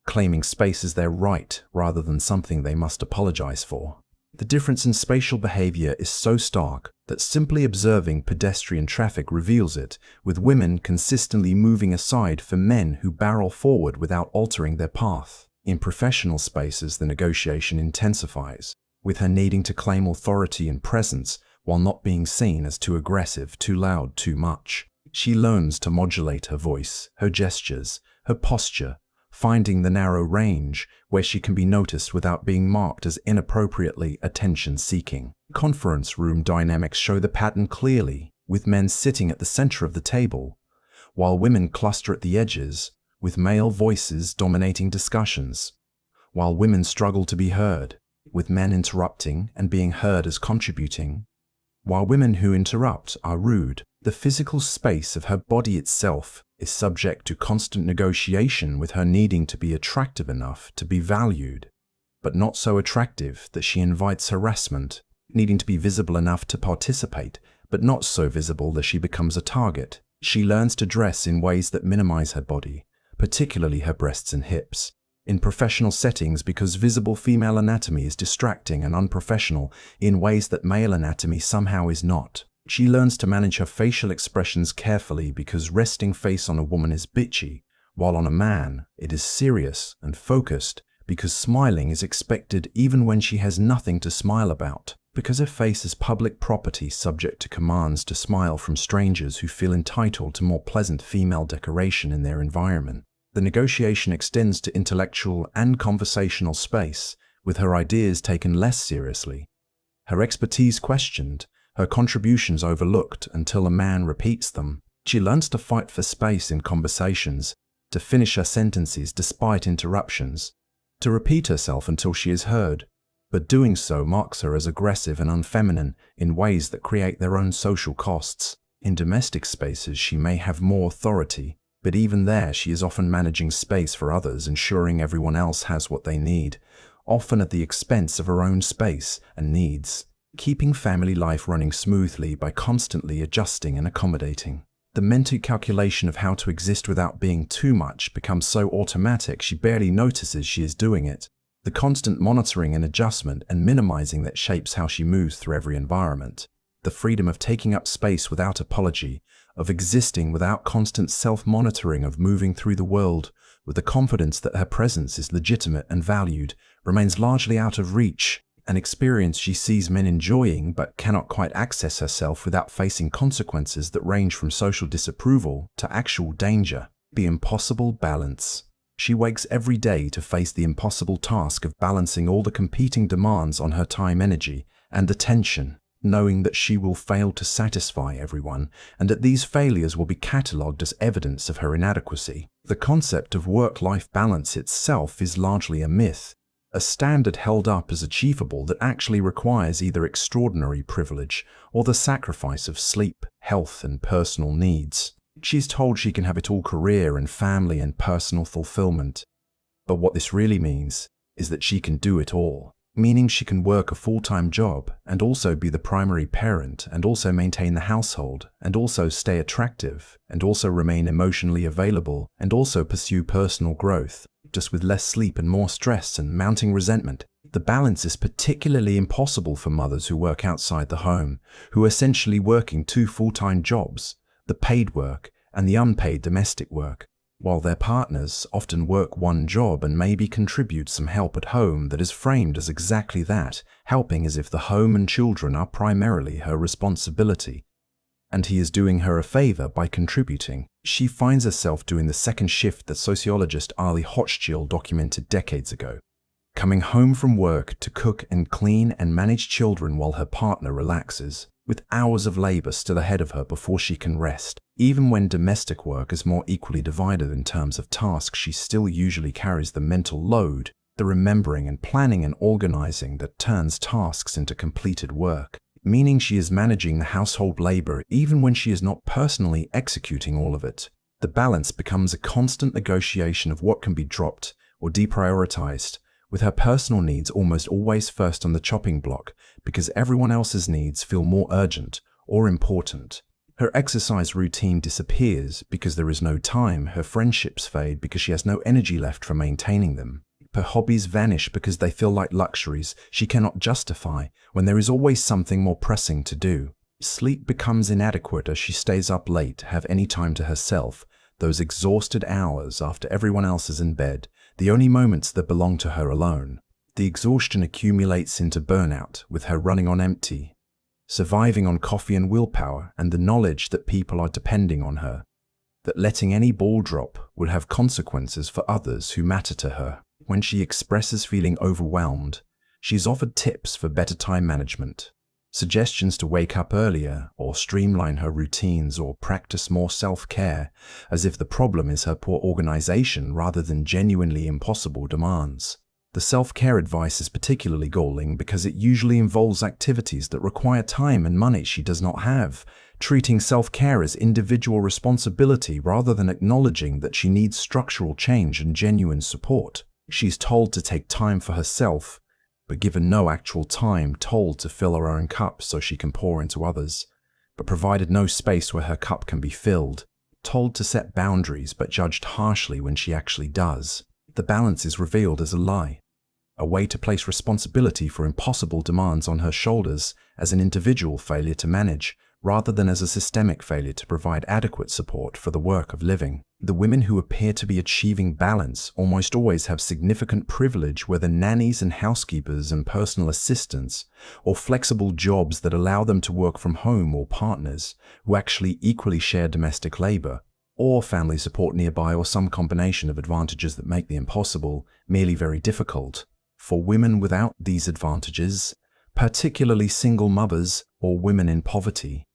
claiming space as their right rather than something they must apologize for. The difference in spatial behavior is so stark that simply observing pedestrian traffic reveals it, with women consistently moving aside for men who barrel forward without altering their path. In professional spaces, the negotiation intensifies, with her needing to claim authority and presence while not being seen as too aggressive, too loud, too much. She learns to modulate her voice, her gestures, her posture, finding the narrow range where she can be noticed without being marked as inappropriately attention-seeking. Conference room dynamics show the pattern clearly, with men sitting at the center of the table, while women cluster at the edges, with male voices dominating discussions, while women struggle to be heard, with men interrupting and being heard as contributing, while women who interrupt are rude. The physical space of her body itself is subject to constant negotiation, with her needing to be attractive enough to be valued, but not so attractive that she invites harassment, needing to be visible enough to participate, but not so visible that she becomes a target. She learns to dress in ways that minimize her body, particularly her breasts and hips, in professional settings because visible female anatomy is distracting and unprofessional in ways that male anatomy somehow is not. She learns to manage her facial expressions carefully because resting face on a woman is bitchy, while on a man it is serious and focused because smiling is expected even when she has nothing to smile about. Because her face is public property subject to commands to smile from strangers who feel entitled to more pleasant female decoration in their environment. The negotiation extends to intellectual and conversational space, with her ideas taken less seriously, her expertise questioned, her contributions overlooked until a man repeats them. She learns to fight for space in conversations, to finish her sentences despite interruptions, to repeat herself until she is heard, but doing so marks her as aggressive and unfeminine in ways that create their own social costs. In domestic spaces, she may have more authority, but even there she is often managing space for others, ensuring everyone else has what they need, often at the expense of her own space and needs, keeping family life running smoothly by constantly adjusting and accommodating. The mental calculation of how to exist without being too much becomes so automatic she barely notices she is doing it. The constant monitoring and adjustment and minimizing that shapes how she moves through every environment. The freedom of taking up space without apology, of existing without constant self-monitoring, of moving through the world with the confidence that her presence is legitimate and valued, remains largely out of reach, an experience she sees men enjoying but cannot quite access herself without facing consequences that range from social disapproval to actual danger. The impossible balance. She wakes every day to face the impossible task of balancing all the competing demands on her time, energy, and attention, knowing that she will fail to satisfy everyone, and that these failures will be catalogued as evidence of her inadequacy. The concept of work-life balance itself is largely a myth, a standard held up as achievable that actually requires either extraordinary privilege or the sacrifice of sleep, health, and personal needs. She's told she can have it all: career and family and personal fulfillment. But what this really means is that she can do it all, meaning she can work a full-time job and also be the primary parent and also maintain the household and also stay attractive and also remain emotionally available and also pursue personal growth, just with less sleep and more stress and mounting resentment. The balance is particularly impossible for mothers who work outside the home, who are essentially working two full-time jobs, the paid work and the unpaid domestic work. while their partners often work one job and maybe contribute some help at home that is framed as exactly that, helping as if the home and children are primarily her responsibility. And he is doing her a favor by contributing. She finds herself doing the second shift that sociologist Ali Hochschild documented decades ago, coming home from work to cook and clean and manage children while her partner relaxes, with hours of labor still ahead of her before she can rest. Even when domestic work is more equally divided in terms of tasks, she still usually carries the mental load, the remembering and planning and organizing that turns tasks into completed work, meaning she is managing the household labor even when she is not personally executing all of it. The balance becomes a constant negotiation of what can be dropped or deprioritized, with her personal needs almost always first on the chopping block because everyone else's needs feel more urgent or important. Her exercise routine disappears because there is no time. Her friendships fade because she has no energy left for maintaining them. Her hobbies vanish because they feel like luxuries she cannot justify when there is always something more pressing to do. Sleep becomes inadequate as she stays up late to have any time to herself, those exhausted hours after everyone else is in bed, the only moments that belong to her alone. The exhaustion accumulates into burnout, with her running on empty, surviving on coffee and willpower and the knowledge that people are depending on her, that letting any ball drop will have consequences for others who matter to her. When she expresses feeling overwhelmed, she is offered tips for better time management, suggestions to wake up earlier or streamline her routines or practice more self-care, as if the problem is her poor organization rather than genuinely impossible demands. The self-care advice is particularly galling because it usually involves activities that require time and money she does not have, treating self-care as individual responsibility rather than acknowledging that she needs structural change and genuine support. She's told to take time for herself, but given no actual time, told to fill her own cup so she can pour into others, but provided no space where her cup can be filled, told to set boundaries but judged harshly when she actually does. The balance is revealed as a lie, a way to place responsibility for impossible demands on her shoulders as an individual failure to manage, rather than as a systemic failure to provide adequate support for the work of living. The women who appear to be achieving balance almost always have significant privilege, whether nannies and housekeepers and personal assistants, or flexible jobs that allow them to work from home, or partners who actually equally share domestic labor, or family support nearby, or some combination of advantages that make the impossible merely very difficult. For women without these advantages, particularly single mothers or women in poverty,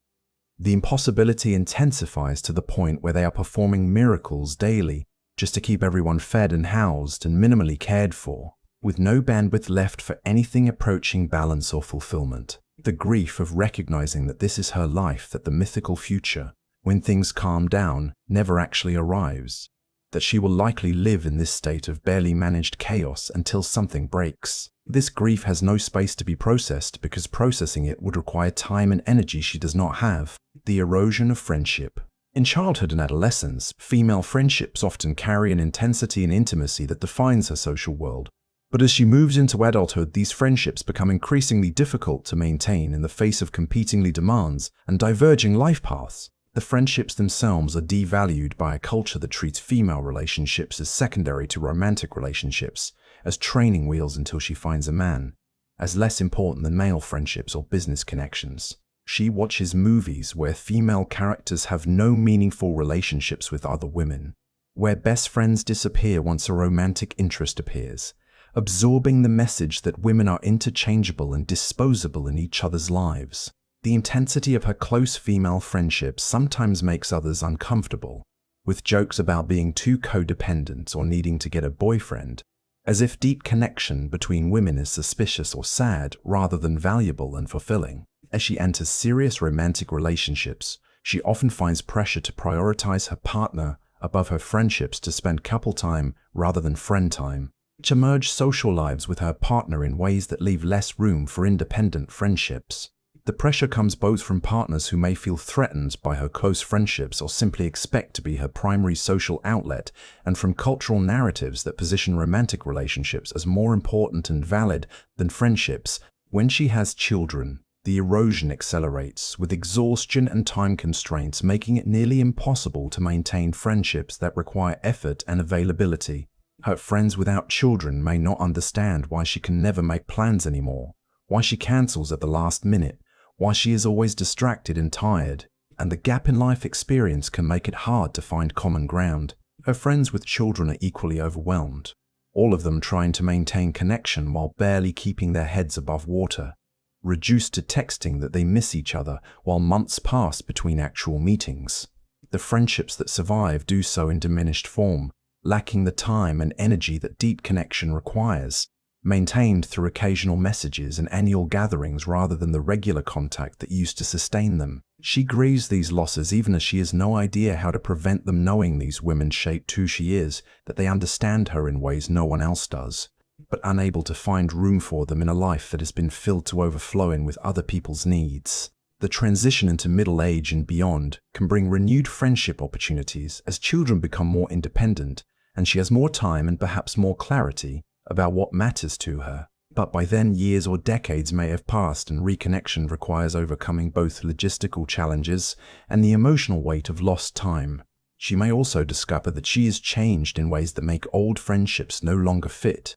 the impossibility intensifies to the point where they are performing miracles daily just to keep everyone fed and housed and minimally cared for, with no bandwidth left for anything approaching balance or fulfillment. The grief of recognizing that this is her life, that the mythical future, when things calm down, never actually arrives, that she will likely live in this state of barely managed chaos until something breaks. This grief has no space to be processed because processing it would require time and energy she does not have. The erosion of friendship. In childhood and adolescence, female friendships often carry an intensity and intimacy that defines her social world. But as she moves into adulthood, these friendships become increasingly difficult to maintain in the face of competingly demands and diverging life paths. The friendships themselves are devalued by a culture that treats female relationships as secondary to romantic relationships, as training wheels until she finds a man, as less important than male friendships or business connections. She watches movies where female characters have no meaningful relationships with other women, where best friends disappear once a romantic interest appears, absorbing the message that women are interchangeable and disposable in each other's lives. The intensity of her close female friendships sometimes makes others uncomfortable, with jokes about being too codependent or needing to get a boyfriend, as if deep connection between women is suspicious or sad rather than valuable and fulfilling. As she enters serious romantic relationships, she often finds pressure to prioritize her partner above her friendships, to spend couple time rather than friend time, to merge social lives with her partner in ways that leave less room for independent friendships. The pressure comes both from partners who may feel threatened by her close friendships or simply expect to be her primary social outlet, and from cultural narratives that position romantic relationships as more important and valid than friendships. When she has children, The erosion accelerates, with exhaustion and time constraints making it nearly impossible to maintain friendships that require effort and availability. Her friends without children may not understand why she can never make plans anymore, why she cancels at the last minute, why she is always distracted and tired, and the gap in life experience can make it hard to find common ground. Her friends with children are equally overwhelmed, all of them trying to maintain connection while barely keeping their heads above water. Reduced to texting that they miss each other while months pass between actual meetings. The friendships that survive do so in diminished form, lacking the time and energy that deep connection requires, maintained through occasional messages and annual gatherings rather than the regular contact that used to sustain them. She grieves these losses even as she has no idea how to prevent them, knowing these women shaped who she is, that they understand her in ways no one else does, but unable to find room for them in a life that has been filled to overflowing with other people's needs. The transition into middle age and beyond can bring renewed friendship opportunities as children become more independent and she has more time and perhaps more clarity about what matters to her. But by then, years or decades may have passed, and reconnection requires overcoming both logistical challenges and the emotional weight of lost time. She may also discover that she is changed in ways that make old friendships no longer fit,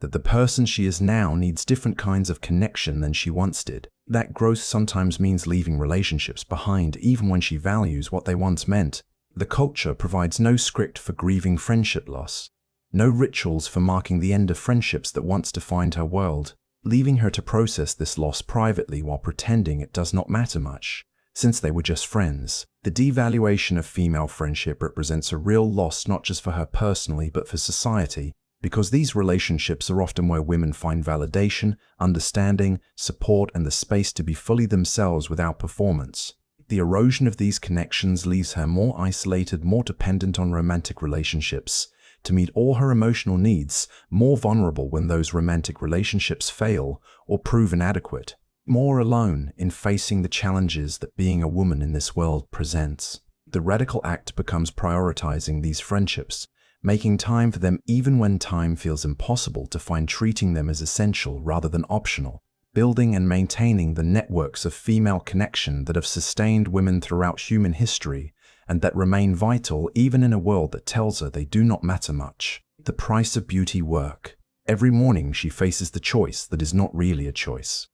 that the person she is now needs different kinds of connection than she once did. That growth sometimes means leaving relationships behind even when she values what they once meant. The culture provides no script for grieving friendship loss, no rituals for marking the end of friendships that once defined her world, leaving her to process this loss privately while pretending it does not matter much, since they were just friends. The devaluation of female friendship represents a real loss not just for her personally but for society, because these relationships are often where women find validation, understanding, support, and the space to be fully themselves without performance. The erosion of these connections leaves her more isolated, more dependent on romantic relationships to meet all her emotional needs, more vulnerable when those romantic relationships fail or prove inadequate, more alone in facing the challenges that being a woman in this world presents. The radical act becomes prioritizing these friendships, making time for them even when time feels impossible to find, treating them as essential rather than optional, building and maintaining the networks of female connection that have sustained women throughout human history and that remain vital even in a world that tells her they do not matter much. The price of beauty work. Every morning she faces the choice that is not really a choice.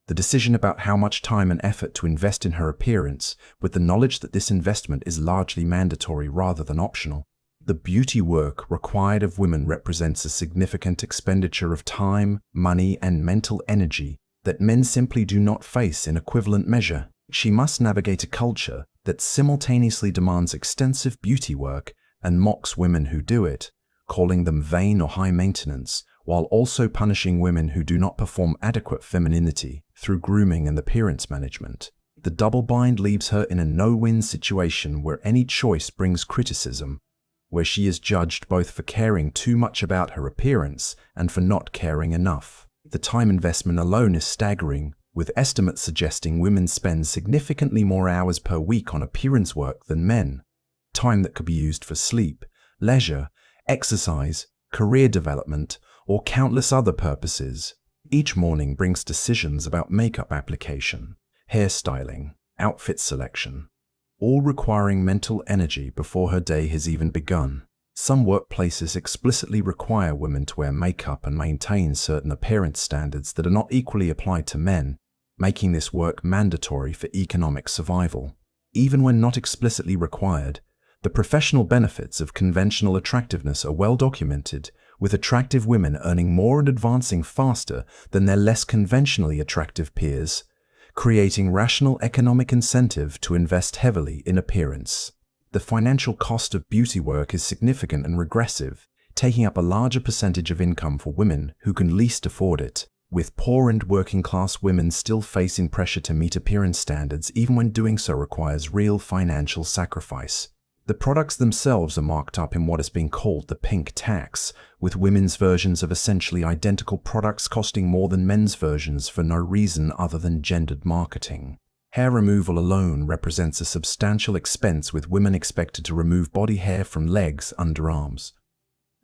The decision about how much time and effort to invest in her appearance, with the knowledge that this investment is largely mandatory rather than optional. The beauty work required of women represents a significant expenditure of time, money, and mental energy that men simply do not face in equivalent measure. She must navigate a culture that simultaneously demands extensive beauty work and mocks women who do it, calling them vain or high maintenance, while also punishing women who do not perform adequate femininity through grooming and appearance management. The double bind leaves her in a no-win situation where any choice brings criticism, where she is judged both for caring too much about her appearance and for not caring enough. The time investment alone is staggering, with estimates suggesting women spend significantly more hours per week on appearance work than men, time that could be used for sleep, leisure, exercise, career development, or countless other purposes. Each morning brings decisions about makeup application, hairstyling, outfit selection, all requiring mental energy before her day has even begun. Some workplaces explicitly require women to wear makeup and maintain certain appearance standards that are not equally applied to men, making this work mandatory for economic survival. Even when not explicitly required, the professional benefits of conventional attractiveness are well documented, with attractive women earning more and advancing faster than their less conventionally attractive peers, creating rational economic incentive to invest heavily in appearance. The financial cost of beauty work is significant and regressive, taking up a larger percentage of income for women who can least afford it, with poor and working-class women still facing pressure to meet appearance standards even when doing so requires real financial sacrifice. The products themselves are marked up in what is being called the pink tax, with women's versions of essentially identical products costing more than men's versions for no reason other than gendered marketing. Hair removal alone represents a substantial expense, with women expected to remove body hair from legs, underarms,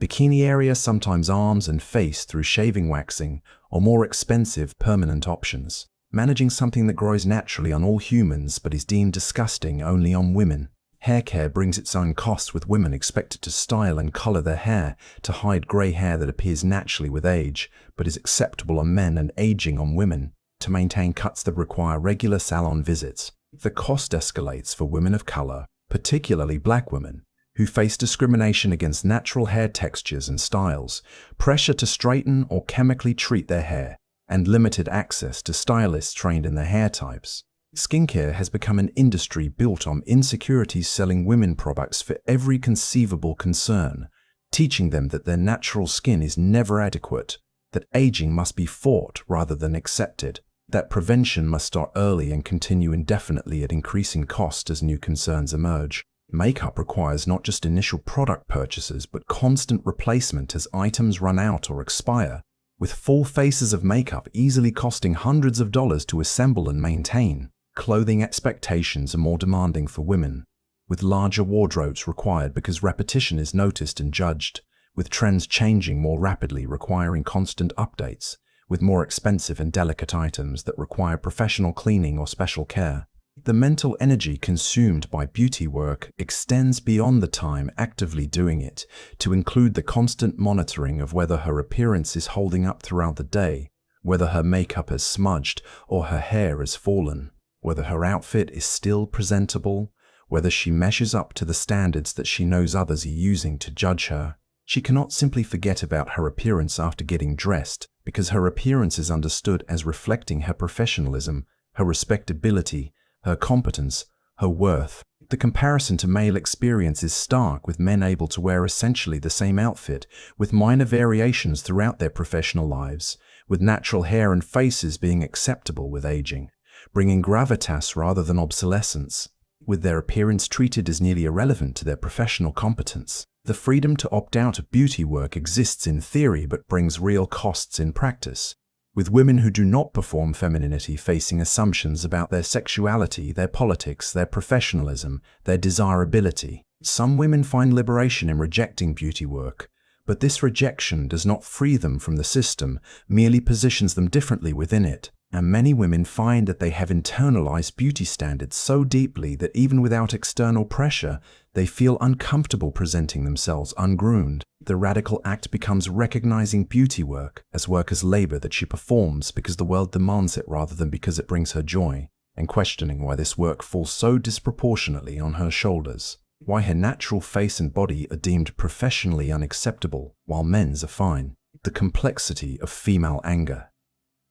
bikini area, sometimes arms and face through shaving, waxing, or more expensive permanent options. managing something that grows naturally on all humans but is deemed disgusting only on women. Hair care brings its own costs, with women expected to style and color their hair to hide gray hair that appears naturally with age but is acceptable on men and aging on women, to maintain cuts that require regular salon visits. The cost escalates for women of color, particularly black women, who face discrimination against natural hair textures and styles, pressure to straighten or chemically treat their hair, and limited access to stylists trained in their hair types. Skincare has become an industry built on insecurities, selling women products for every conceivable concern, teaching them that their natural skin is never adequate, that aging must be fought rather than accepted, that prevention must start early and continue indefinitely at increasing cost as new concerns emerge. Makeup requires not just initial product purchases but constant replacement as items run out or expire, with full faces of makeup easily costing hundreds of dollars to assemble and maintain. Clothing expectations are more demanding for women, with larger wardrobes required because repetition is noticed and judged, with trends changing more rapidly requiring constant updates, with more expensive and delicate items that require professional cleaning or special care. The mental energy consumed by beauty work extends beyond the time actively doing it, to include the constant monitoring of whether her appearance is holding up throughout the day, whether her makeup has smudged or her hair has fallen, whether her outfit is still presentable, whether she measures up to the standards that she knows others are using to judge her. She cannot simply forget about her appearance after getting dressed, because her appearance is understood as reflecting her professionalism, her respectability, her competence, her worth. The comparison to male experience is stark, with men able to wear essentially the same outfit, with minor variations throughout their professional lives, with natural hair and faces being acceptable with aging, bringing gravitas rather than obsolescence, with their appearance treated as nearly irrelevant to their professional competence. The freedom to opt out of beauty work exists in theory but brings real costs in practice, with women who do not perform femininity facing assumptions about their sexuality, their politics, their professionalism, their desirability. Some women find liberation in rejecting beauty work, but this rejection does not free them from the system, merely positions them differently within it. And many women find that they have internalized beauty standards so deeply that even without external pressure, they feel uncomfortable presenting themselves ungroomed. The radical act becomes recognizing beauty work as labor that she performs because the world demands it rather than because it brings her joy, and questioning why this work falls so disproportionately on her shoulders, why her natural face and body are deemed professionally unacceptable while men's are fine. The complexity of female anger.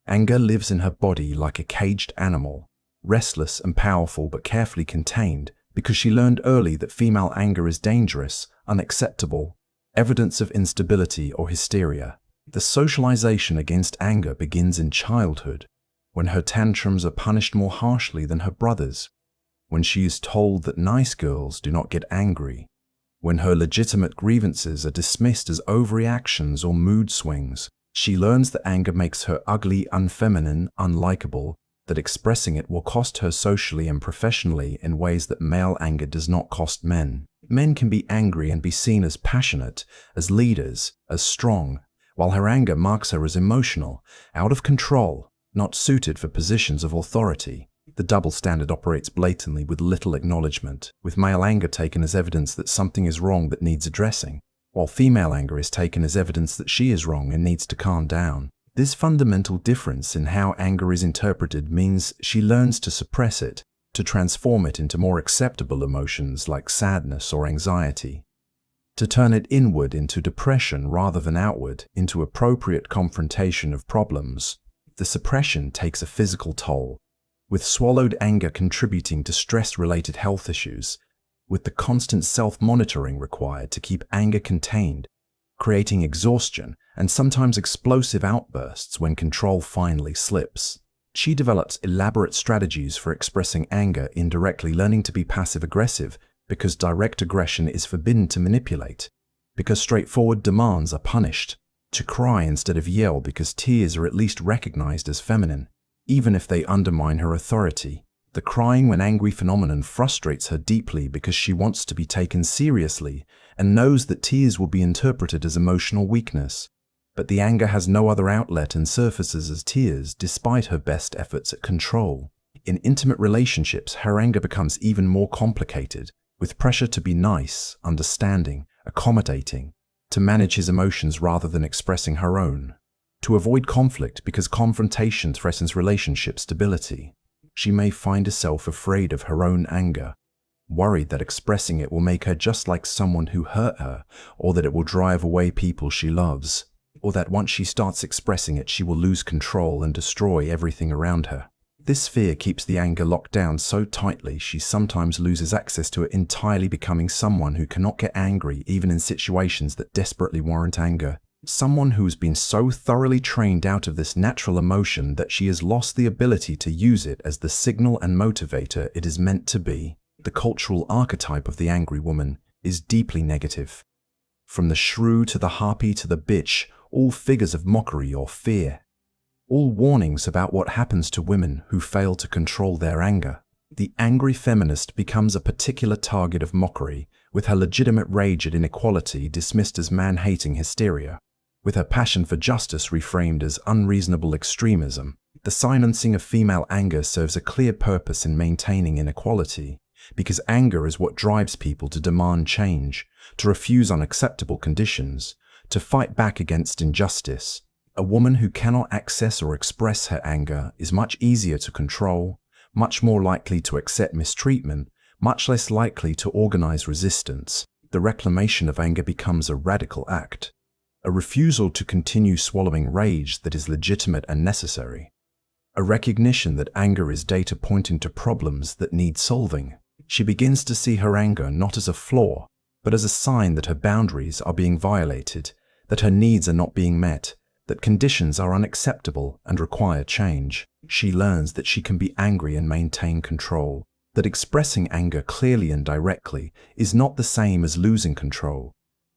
Anger lives in her body like a caged animal, restless and powerful but carefully contained, because she learned early that female anger is dangerous, unacceptable, evidence of instability or hysteria. The socialization against anger begins in childhood, when her tantrums are punished more harshly than her brothers, when she is told that nice girls do not get angry, when her legitimate grievances are dismissed as overreactions or mood swings. She learns that anger makes her ugly, unfeminine, unlikable, that expressing it will cost her socially and professionally in ways that male anger does not cost men. Men can be angry and be seen as passionate, as leaders, as strong, while her anger marks her as emotional, out of control, not suited for positions of authority. The double standard operates blatantly with little acknowledgement, with male anger taken as evidence that something is wrong that needs addressing, while female anger is taken as evidence that she is wrong and needs to calm down. This fundamental difference in how anger is interpreted means she learns to suppress it, to transform it into more acceptable emotions like sadness or anxiety, to turn it inward into depression rather than outward, into appropriate confrontation of problems. The suppression takes a physical toll, with swallowed anger contributing to stress-related health issues, with the constant self-monitoring required to keep anger contained, creating exhaustion and sometimes explosive outbursts when control finally slips. She develops elaborate strategies for expressing anger indirectly, learning to be passive-aggressive because direct aggression is forbidden to manipulate, because straightforward demands are punished, to cry instead of yell because tears are at least recognized as feminine, even if they undermine her authority. The crying when angry phenomenon frustrates her deeply because she wants to be taken seriously and knows that tears will be interpreted as emotional weakness. but the anger has no other outlet and surfaces as tears despite her best efforts at control. In intimate relationships, her anger becomes even more complicated, with pressure to be nice, understanding, accommodating, to manage his emotions rather than expressing her own, to avoid conflict because confrontation threatens relationship stability. She may find herself afraid of her own anger, worried that expressing it will make her just like someone who hurt her, or that it will drive away people she loves, or that once she starts expressing it, she will lose control and destroy everything around her. This fear keeps the anger locked down so tightly she sometimes loses access to it entirely, becoming someone who cannot get angry even in situations that desperately warrant anger. Someone who has been so thoroughly trained out of this natural emotion that she has lost the ability to use it as the signal and motivator it is meant to be. The cultural archetype of the angry woman is deeply negative. From the shrew to the harpy to the bitch, all figures of mockery or fear. All warnings about what happens to women who fail to control their anger. The angry feminist becomes a particular target of mockery, with her legitimate rage at inequality dismissed as man-hating hysteria, with her passion for justice reframed as unreasonable extremism. The silencing of female anger serves a clear purpose in maintaining inequality, because anger is what drives people to demand change, to refuse unacceptable conditions, to fight back against injustice. A woman who cannot access or express her anger is much easier to control, much more likely to accept mistreatment, much less likely to organize resistance. The reclamation of anger becomes a radical act, a refusal to continue swallowing rage that is legitimate and necessary, a recognition that anger is data pointing to problems that need solving. She begins to see her anger not as a flaw, but as a sign that her boundaries are being violated, that her needs are not being met, that conditions are unacceptable and require change. She learns that she can be angry and maintain control, that expressing anger clearly and directly is not the same as losing control,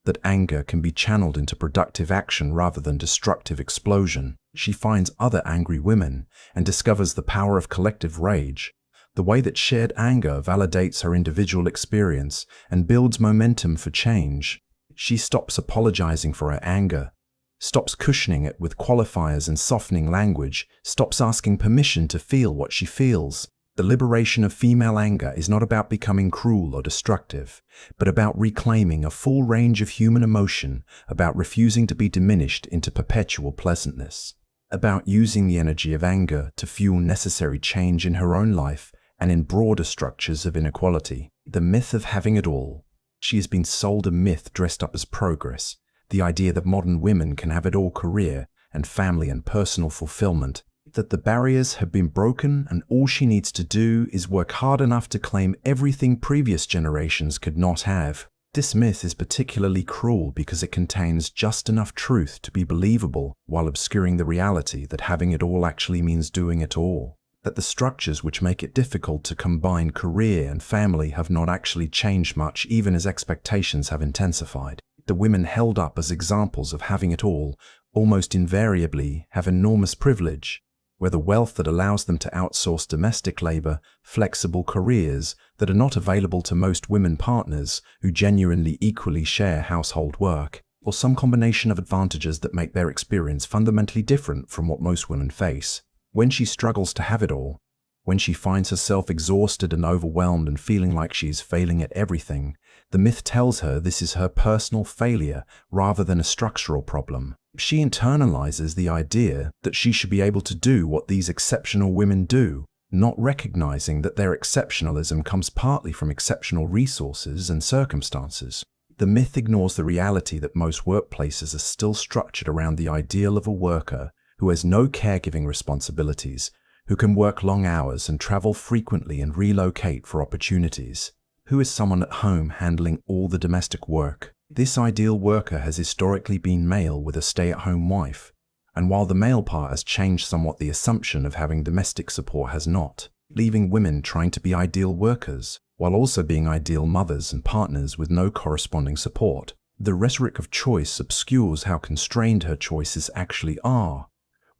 that anger can be channeled into productive action rather than destructive explosion. She finds other angry women and discovers the power of collective rage, the way that shared anger validates her individual experience and builds momentum for change. She stops apologizing for her anger, stops cushioning it with qualifiers and softening language, stops asking permission to feel what she feels. The liberation of female anger is not about becoming cruel or destructive, but about reclaiming a full range of human emotion, about refusing to be diminished into perpetual pleasantness, about using the energy of anger to fuel necessary change in her own life and in broader structures of inequality. The myth of having it all. She has been sold a myth dressed up as progress, the idea that modern women can have it all: career and family and personal fulfillment, that the barriers have been broken and all she needs to do is work hard enough to claim everything previous generations could not have. This myth is particularly cruel because it contains just enough truth to be believable while obscuring the reality that having it all actually means doing it all, that the structures which make it difficult to combine career and family have not actually changed much even as expectations have intensified. The women held up as examples of having it all almost invariably have enormous privilege, whether wealth that allows them to outsource domestic labor, flexible careers that are not available to most women partners who genuinely equally share household work, or some combination of advantages that make their experience fundamentally different from what most women face. When she struggles to have it all, when she finds herself exhausted and overwhelmed and feeling like she is failing at everything, the myth tells her this is her personal failure rather than a structural problem. She internalizes the idea that she should be able to do what these exceptional women do, not recognizing that their exceptionalism comes partly from exceptional resources and circumstances. The myth ignores the reality that most workplaces are still structured around the ideal of a worker who has no caregiving responsibilities, who can work long hours and travel frequently and relocate for opportunities, who is someone at home handling all the domestic work. This ideal worker has historically been male with a stay-at-home wife, and while the male part has changed somewhat, the assumption of having domestic support has not, leaving women trying to be ideal workers, while also being ideal mothers and partners with no corresponding support. The rhetoric of choice obscures how constrained her choices actually are,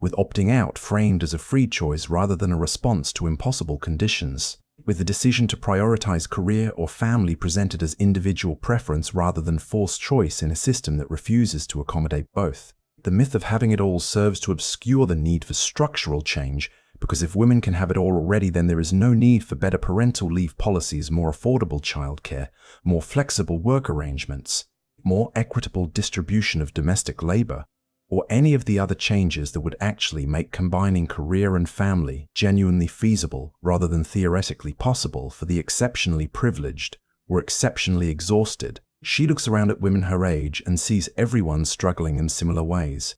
with opting out framed as a free choice rather than a response to impossible conditions, with the decision to prioritize career or family presented as individual preference rather than forced choice in a system that refuses to accommodate both. The myth of having it all serves to obscure the need for structural change, because if women can have it all already, then there is no need for better parental leave policies, more affordable childcare, more flexible work arrangements, more equitable distribution of domestic labor, or any of the other changes that would actually make combining career and family genuinely feasible rather than theoretically possible for the exceptionally privileged or exceptionally exhausted. She looks around at women her age and sees everyone struggling in similar ways,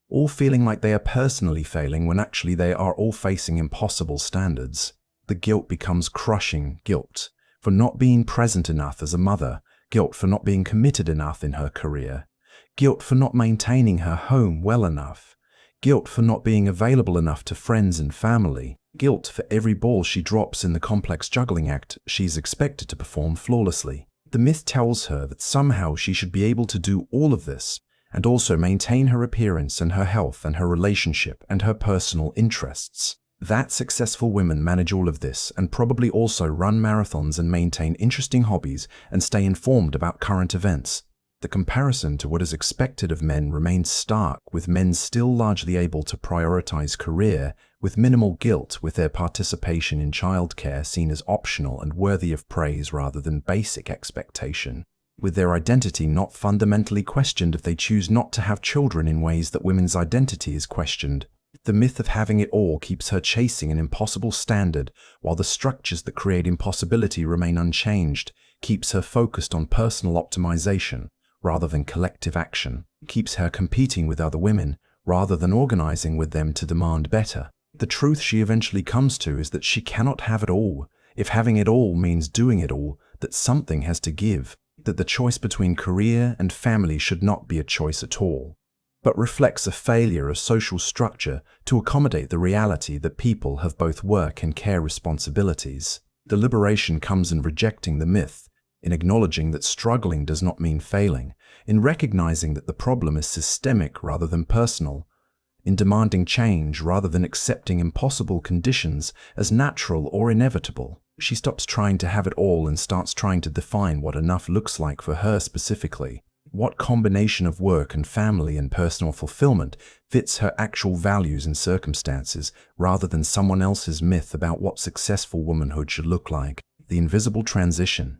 all feeling like they are personally failing when actually they are all facing impossible standards. The guilt becomes crushing guilt for not being present enough as a mother, guilt for not being committed enough in her career, guilt for not maintaining her home well enough, guilt for not being available enough to friends and family, guilt for every ball she drops in the complex juggling act she's expected to perform flawlessly. The myth tells her that somehow she should be able to do all of this and also maintain her appearance and her health and her relationship and her personal interests. That successful women manage all of this and probably also run marathons and maintain interesting hobbies and stay informed about current events. The comparison to what is expected of men remains stark, with men still largely able to prioritize career, with minimal guilt, with their participation in childcare seen as optional and worthy of praise rather than basic expectation, with their identity not fundamentally questioned if they choose not to have children in ways that women's identity is questioned. The myth of having it all keeps her chasing an impossible standard, while the structures that create impossibility remain unchanged, keeps her focused on personal optimization rather than collective action, keeps her competing with other women rather than organizing with them to demand better. The truth she eventually comes to is that she cannot have it all. If having it all means doing it all, that something has to give, that the choice between career and family should not be a choice at all, but reflects a failure of social structure to accommodate the reality that people have both work and care responsibilities. The liberation comes in rejecting the myth, in acknowledging that struggling does not mean failing, in recognizing that the problem is systemic rather than personal, in demanding change rather than accepting impossible conditions as natural or inevitable. She stops trying to have it all and starts trying to define what enough looks like for her specifically. What combination of work and family and personal fulfillment fits her actual values and circumstances rather than someone else's myth about what successful womanhood should look like. The invisible transition.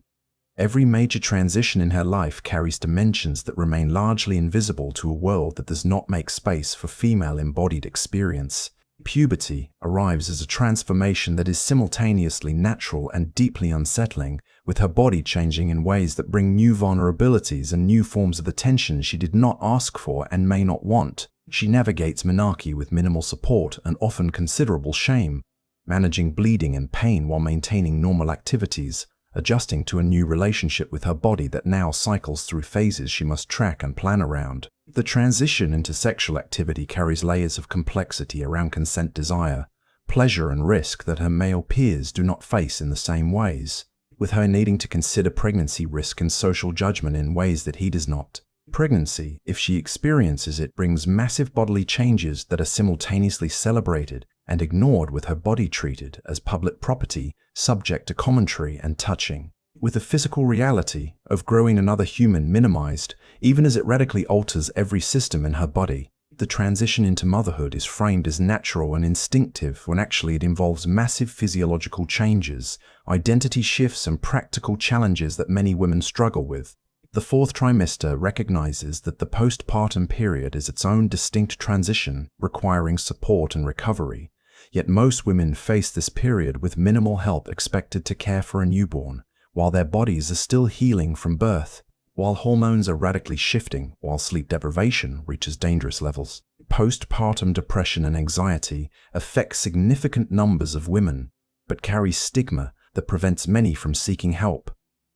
Every major transition in her life carries dimensions that remain largely invisible to a world that does not make space for female embodied experience. Puberty arrives as a transformation that is simultaneously natural and deeply unsettling, with her body changing in ways that bring new vulnerabilities and new forms of attention she did not ask for and may not want. She navigates menarche with minimal support and often considerable shame, managing bleeding and pain while maintaining normal activities, adjusting to a new relationship with her body that now cycles through phases she must track and plan around. The transition into sexual activity carries layers of complexity around consent, desire, pleasure and risk that her male peers do not face in the same ways, with her needing to consider pregnancy risk and social judgment in ways that he does not. Pregnancy, if she experiences it, brings massive bodily changes that are simultaneously celebrated and ignored, with her body treated as public property, subject to commentary and touching, with the physical reality of growing another human minimized, even as it radically alters every system in her body. The transition into motherhood is framed as natural and instinctive when actually it involves massive physiological changes, identity shifts and practical challenges that many women struggle with. The fourth trimester recognizes that the postpartum period is its own distinct transition, requiring support and recovery. Yet most women face this period with minimal help expected to care for a newborn, while their bodies are still healing from birth, while hormones are radically shifting, while sleep deprivation reaches dangerous levels. Postpartum depression and anxiety affect significant numbers of women, but carry stigma that prevents many from seeking help,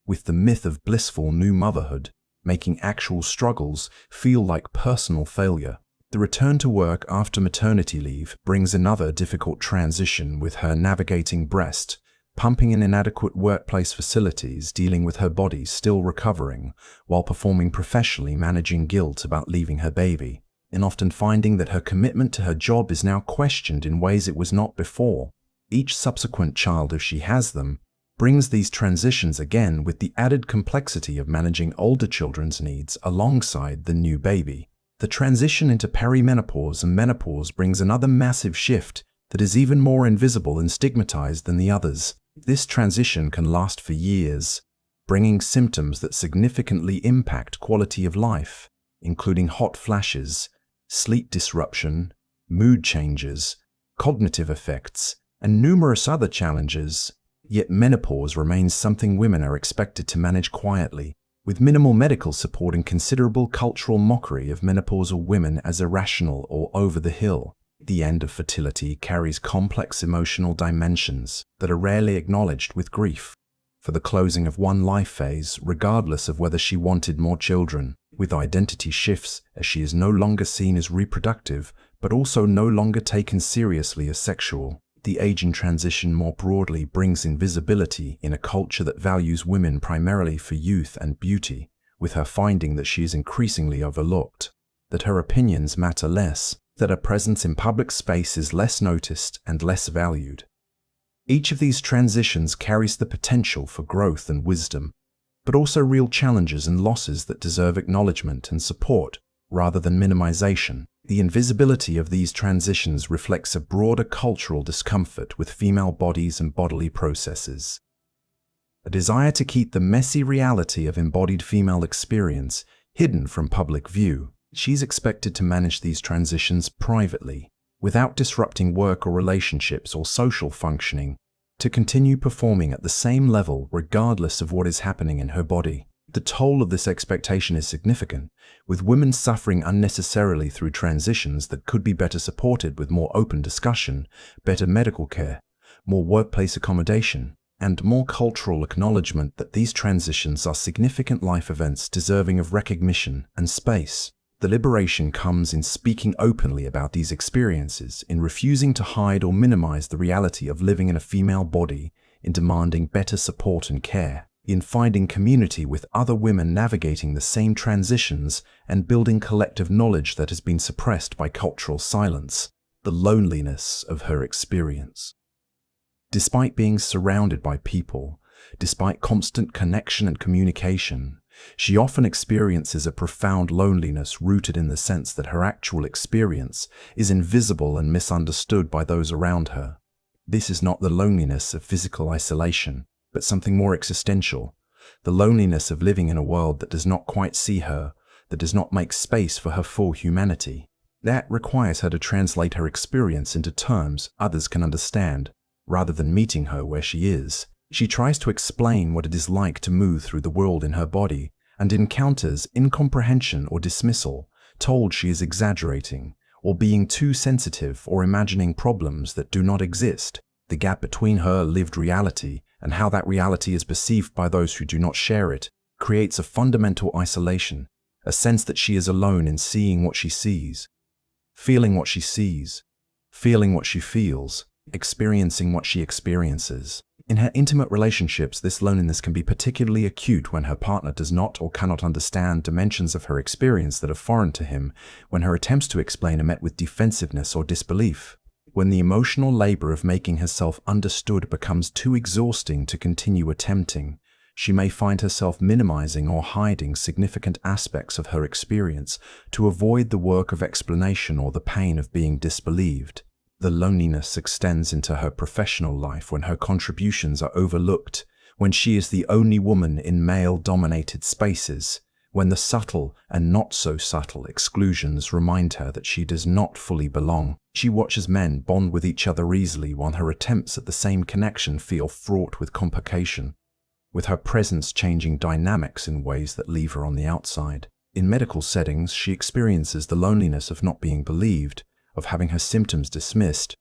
with the myth of blissful new motherhood making actual struggles feel like personal failure. The return to work after maternity leave brings another difficult transition, with her navigating breast, pumping in inadequate workplace facilities, dealing with her body still recovering, while performing professionally, managing guilt about leaving her baby, and often finding that her commitment to her job is now questioned in ways it was not before. Each subsequent child, if she has them, brings these transitions again, with the added complexity of managing older children's needs alongside the new baby. The transition into perimenopause and menopause brings another massive shift that is even more invisible and stigmatized than the others. This transition can last for years, bringing symptoms that significantly impact quality of life, including hot flashes, sleep disruption, mood changes, cognitive effects, and numerous other challenges. Yet menopause remains something women are expected to manage quietly, with minimal medical support and considerable cultural mockery of menopausal women as irrational or over the hill. The end of fertility carries complex emotional dimensions that are rarely acknowledged with grief. For the closing of one life phase, regardless of whether she wanted more children, with identity shifts as she is no longer seen as reproductive, but also no longer taken seriously as sexual. The aging transition more broadly brings invisibility in a culture that values women primarily for youth and beauty, with her finding that she is increasingly overlooked, that her opinions matter less, that her presence in public space is less noticed and less valued. Each of these transitions carries the potential for growth and wisdom, but also real challenges and losses that deserve acknowledgement and support rather than minimization. The invisibility of these transitions reflects a broader cultural discomfort with female bodies and bodily processes. A desire to keep the messy reality of embodied female experience hidden from public view. She's expected to manage these transitions privately, without disrupting work or relationships or social functioning, to continue performing at the same level regardless of what is happening in her body. The toll of this expectation is significant, with women suffering unnecessarily through transitions that could be better supported with more open discussion, better medical care, more workplace accommodation, and more cultural acknowledgement that these transitions are significant life events deserving of recognition and space. The liberation comes in speaking openly about these experiences, in refusing to hide or minimize the reality of living in a female body, in demanding better support and care, in finding community with other women navigating the same transitions and building collective knowledge that has been suppressed by cultural silence. The loneliness of her experience. Despite being surrounded by people, despite constant connection and communication, she often experiences a profound loneliness rooted in the sense that her actual experience is invisible and misunderstood by those around her. This is not the loneliness of physical isolation, but something more existential, the loneliness of living in a world that does not quite see her, that does not make space for her full humanity. That requires her to translate her experience into terms others can understand, rather than meeting her where she is. She tries to explain what it is like to move through the world in her body, and encounters incomprehension or dismissal, told she is exaggerating, or being too sensitive or imagining problems that do not exist. The gap between her lived reality and how that reality is perceived by those who do not share it creates a fundamental isolation, a sense that she is alone in seeing what she sees, feeling what she sees, feeling what she feels, experiencing what she experiences. In her intimate relationships, this loneliness can be particularly acute when her partner does not or cannot understand dimensions of her experience that are foreign to him, when her attempts to explain are met with defensiveness or disbelief. When the emotional labor of making herself understood becomes too exhausting to continue attempting, she may find herself minimizing or hiding significant aspects of her experience to avoid the work of explanation or the pain of being disbelieved. The loneliness extends into her professional life when her contributions are overlooked, when she is the only woman in male-dominated spaces, when the subtle and not so subtle exclusions remind her that she does not fully belong. She watches men bond with each other easily while her attempts at the same connection feel fraught with complication, with her presence changing dynamics in ways that leave her on the outside. In medical settings, she experiences the loneliness of not being believed, of having her symptoms dismissed,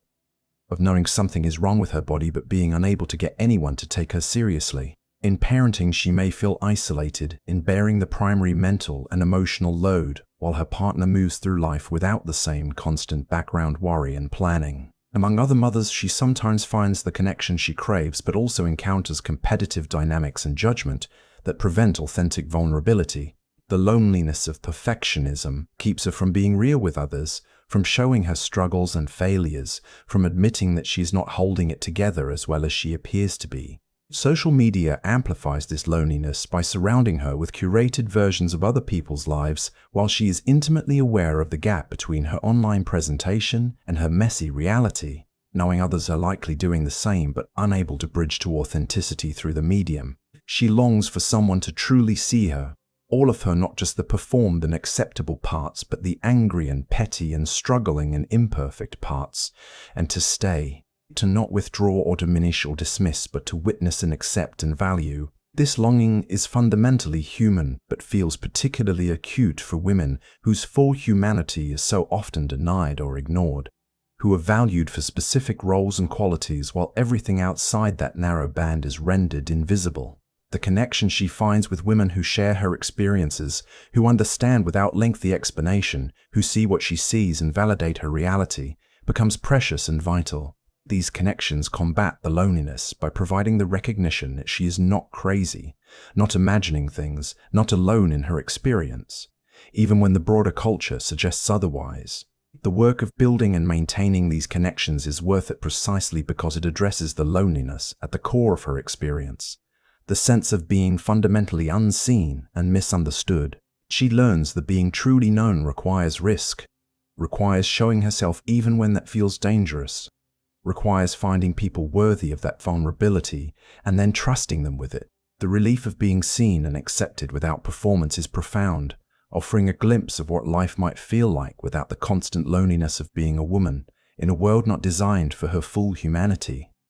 of knowing something is wrong with her body but being unable to get anyone to take her seriously. In parenting, she may feel isolated in bearing the primary mental and emotional load, while her partner moves through life without the same constant background worry and planning. Among other mothers, she sometimes finds the connection she craves but also encounters competitive dynamics and judgment that prevent authentic vulnerability. The loneliness of perfectionism keeps her from being real with others, from showing her struggles and failures, from admitting that she is not holding it together as well as she appears to be. Social media amplifies this loneliness by surrounding her with curated versions of other people's lives, while she is intimately aware of the gap between her online presentation and her messy reality, knowing others are likely doing the same but unable to bridge to authenticity through the medium. She longs for someone to truly see her, all of her, not just the performed and acceptable parts, but the angry and petty and struggling and imperfect parts, and to stay. To not withdraw or diminish or dismiss, but to witness and accept and value. This longing is fundamentally human, but feels particularly acute for women whose full humanity is so often denied or ignored, who are valued for specific roles and qualities while everything outside that narrow band is rendered invisible. The connection she finds with women who share her experiences, who understand without lengthy explanation, who see what she sees and validate her reality, becomes precious and vital. These connections combat the loneliness by providing the recognition that she is not crazy, not imagining things, not alone in her experience, even when the broader culture suggests otherwise. The work of building and maintaining these connections is worth it precisely because it addresses the loneliness at the core of her experience, the sense of being fundamentally unseen and misunderstood. She learns that being truly known requires risk, requires showing herself even when that feels dangerous, requires finding people worthy of that vulnerability and then trusting them with it. The relief of being seen and accepted without performance is profound, offering a glimpse of what life might feel like without the constant loneliness of being a woman in a world not designed for her full humanity.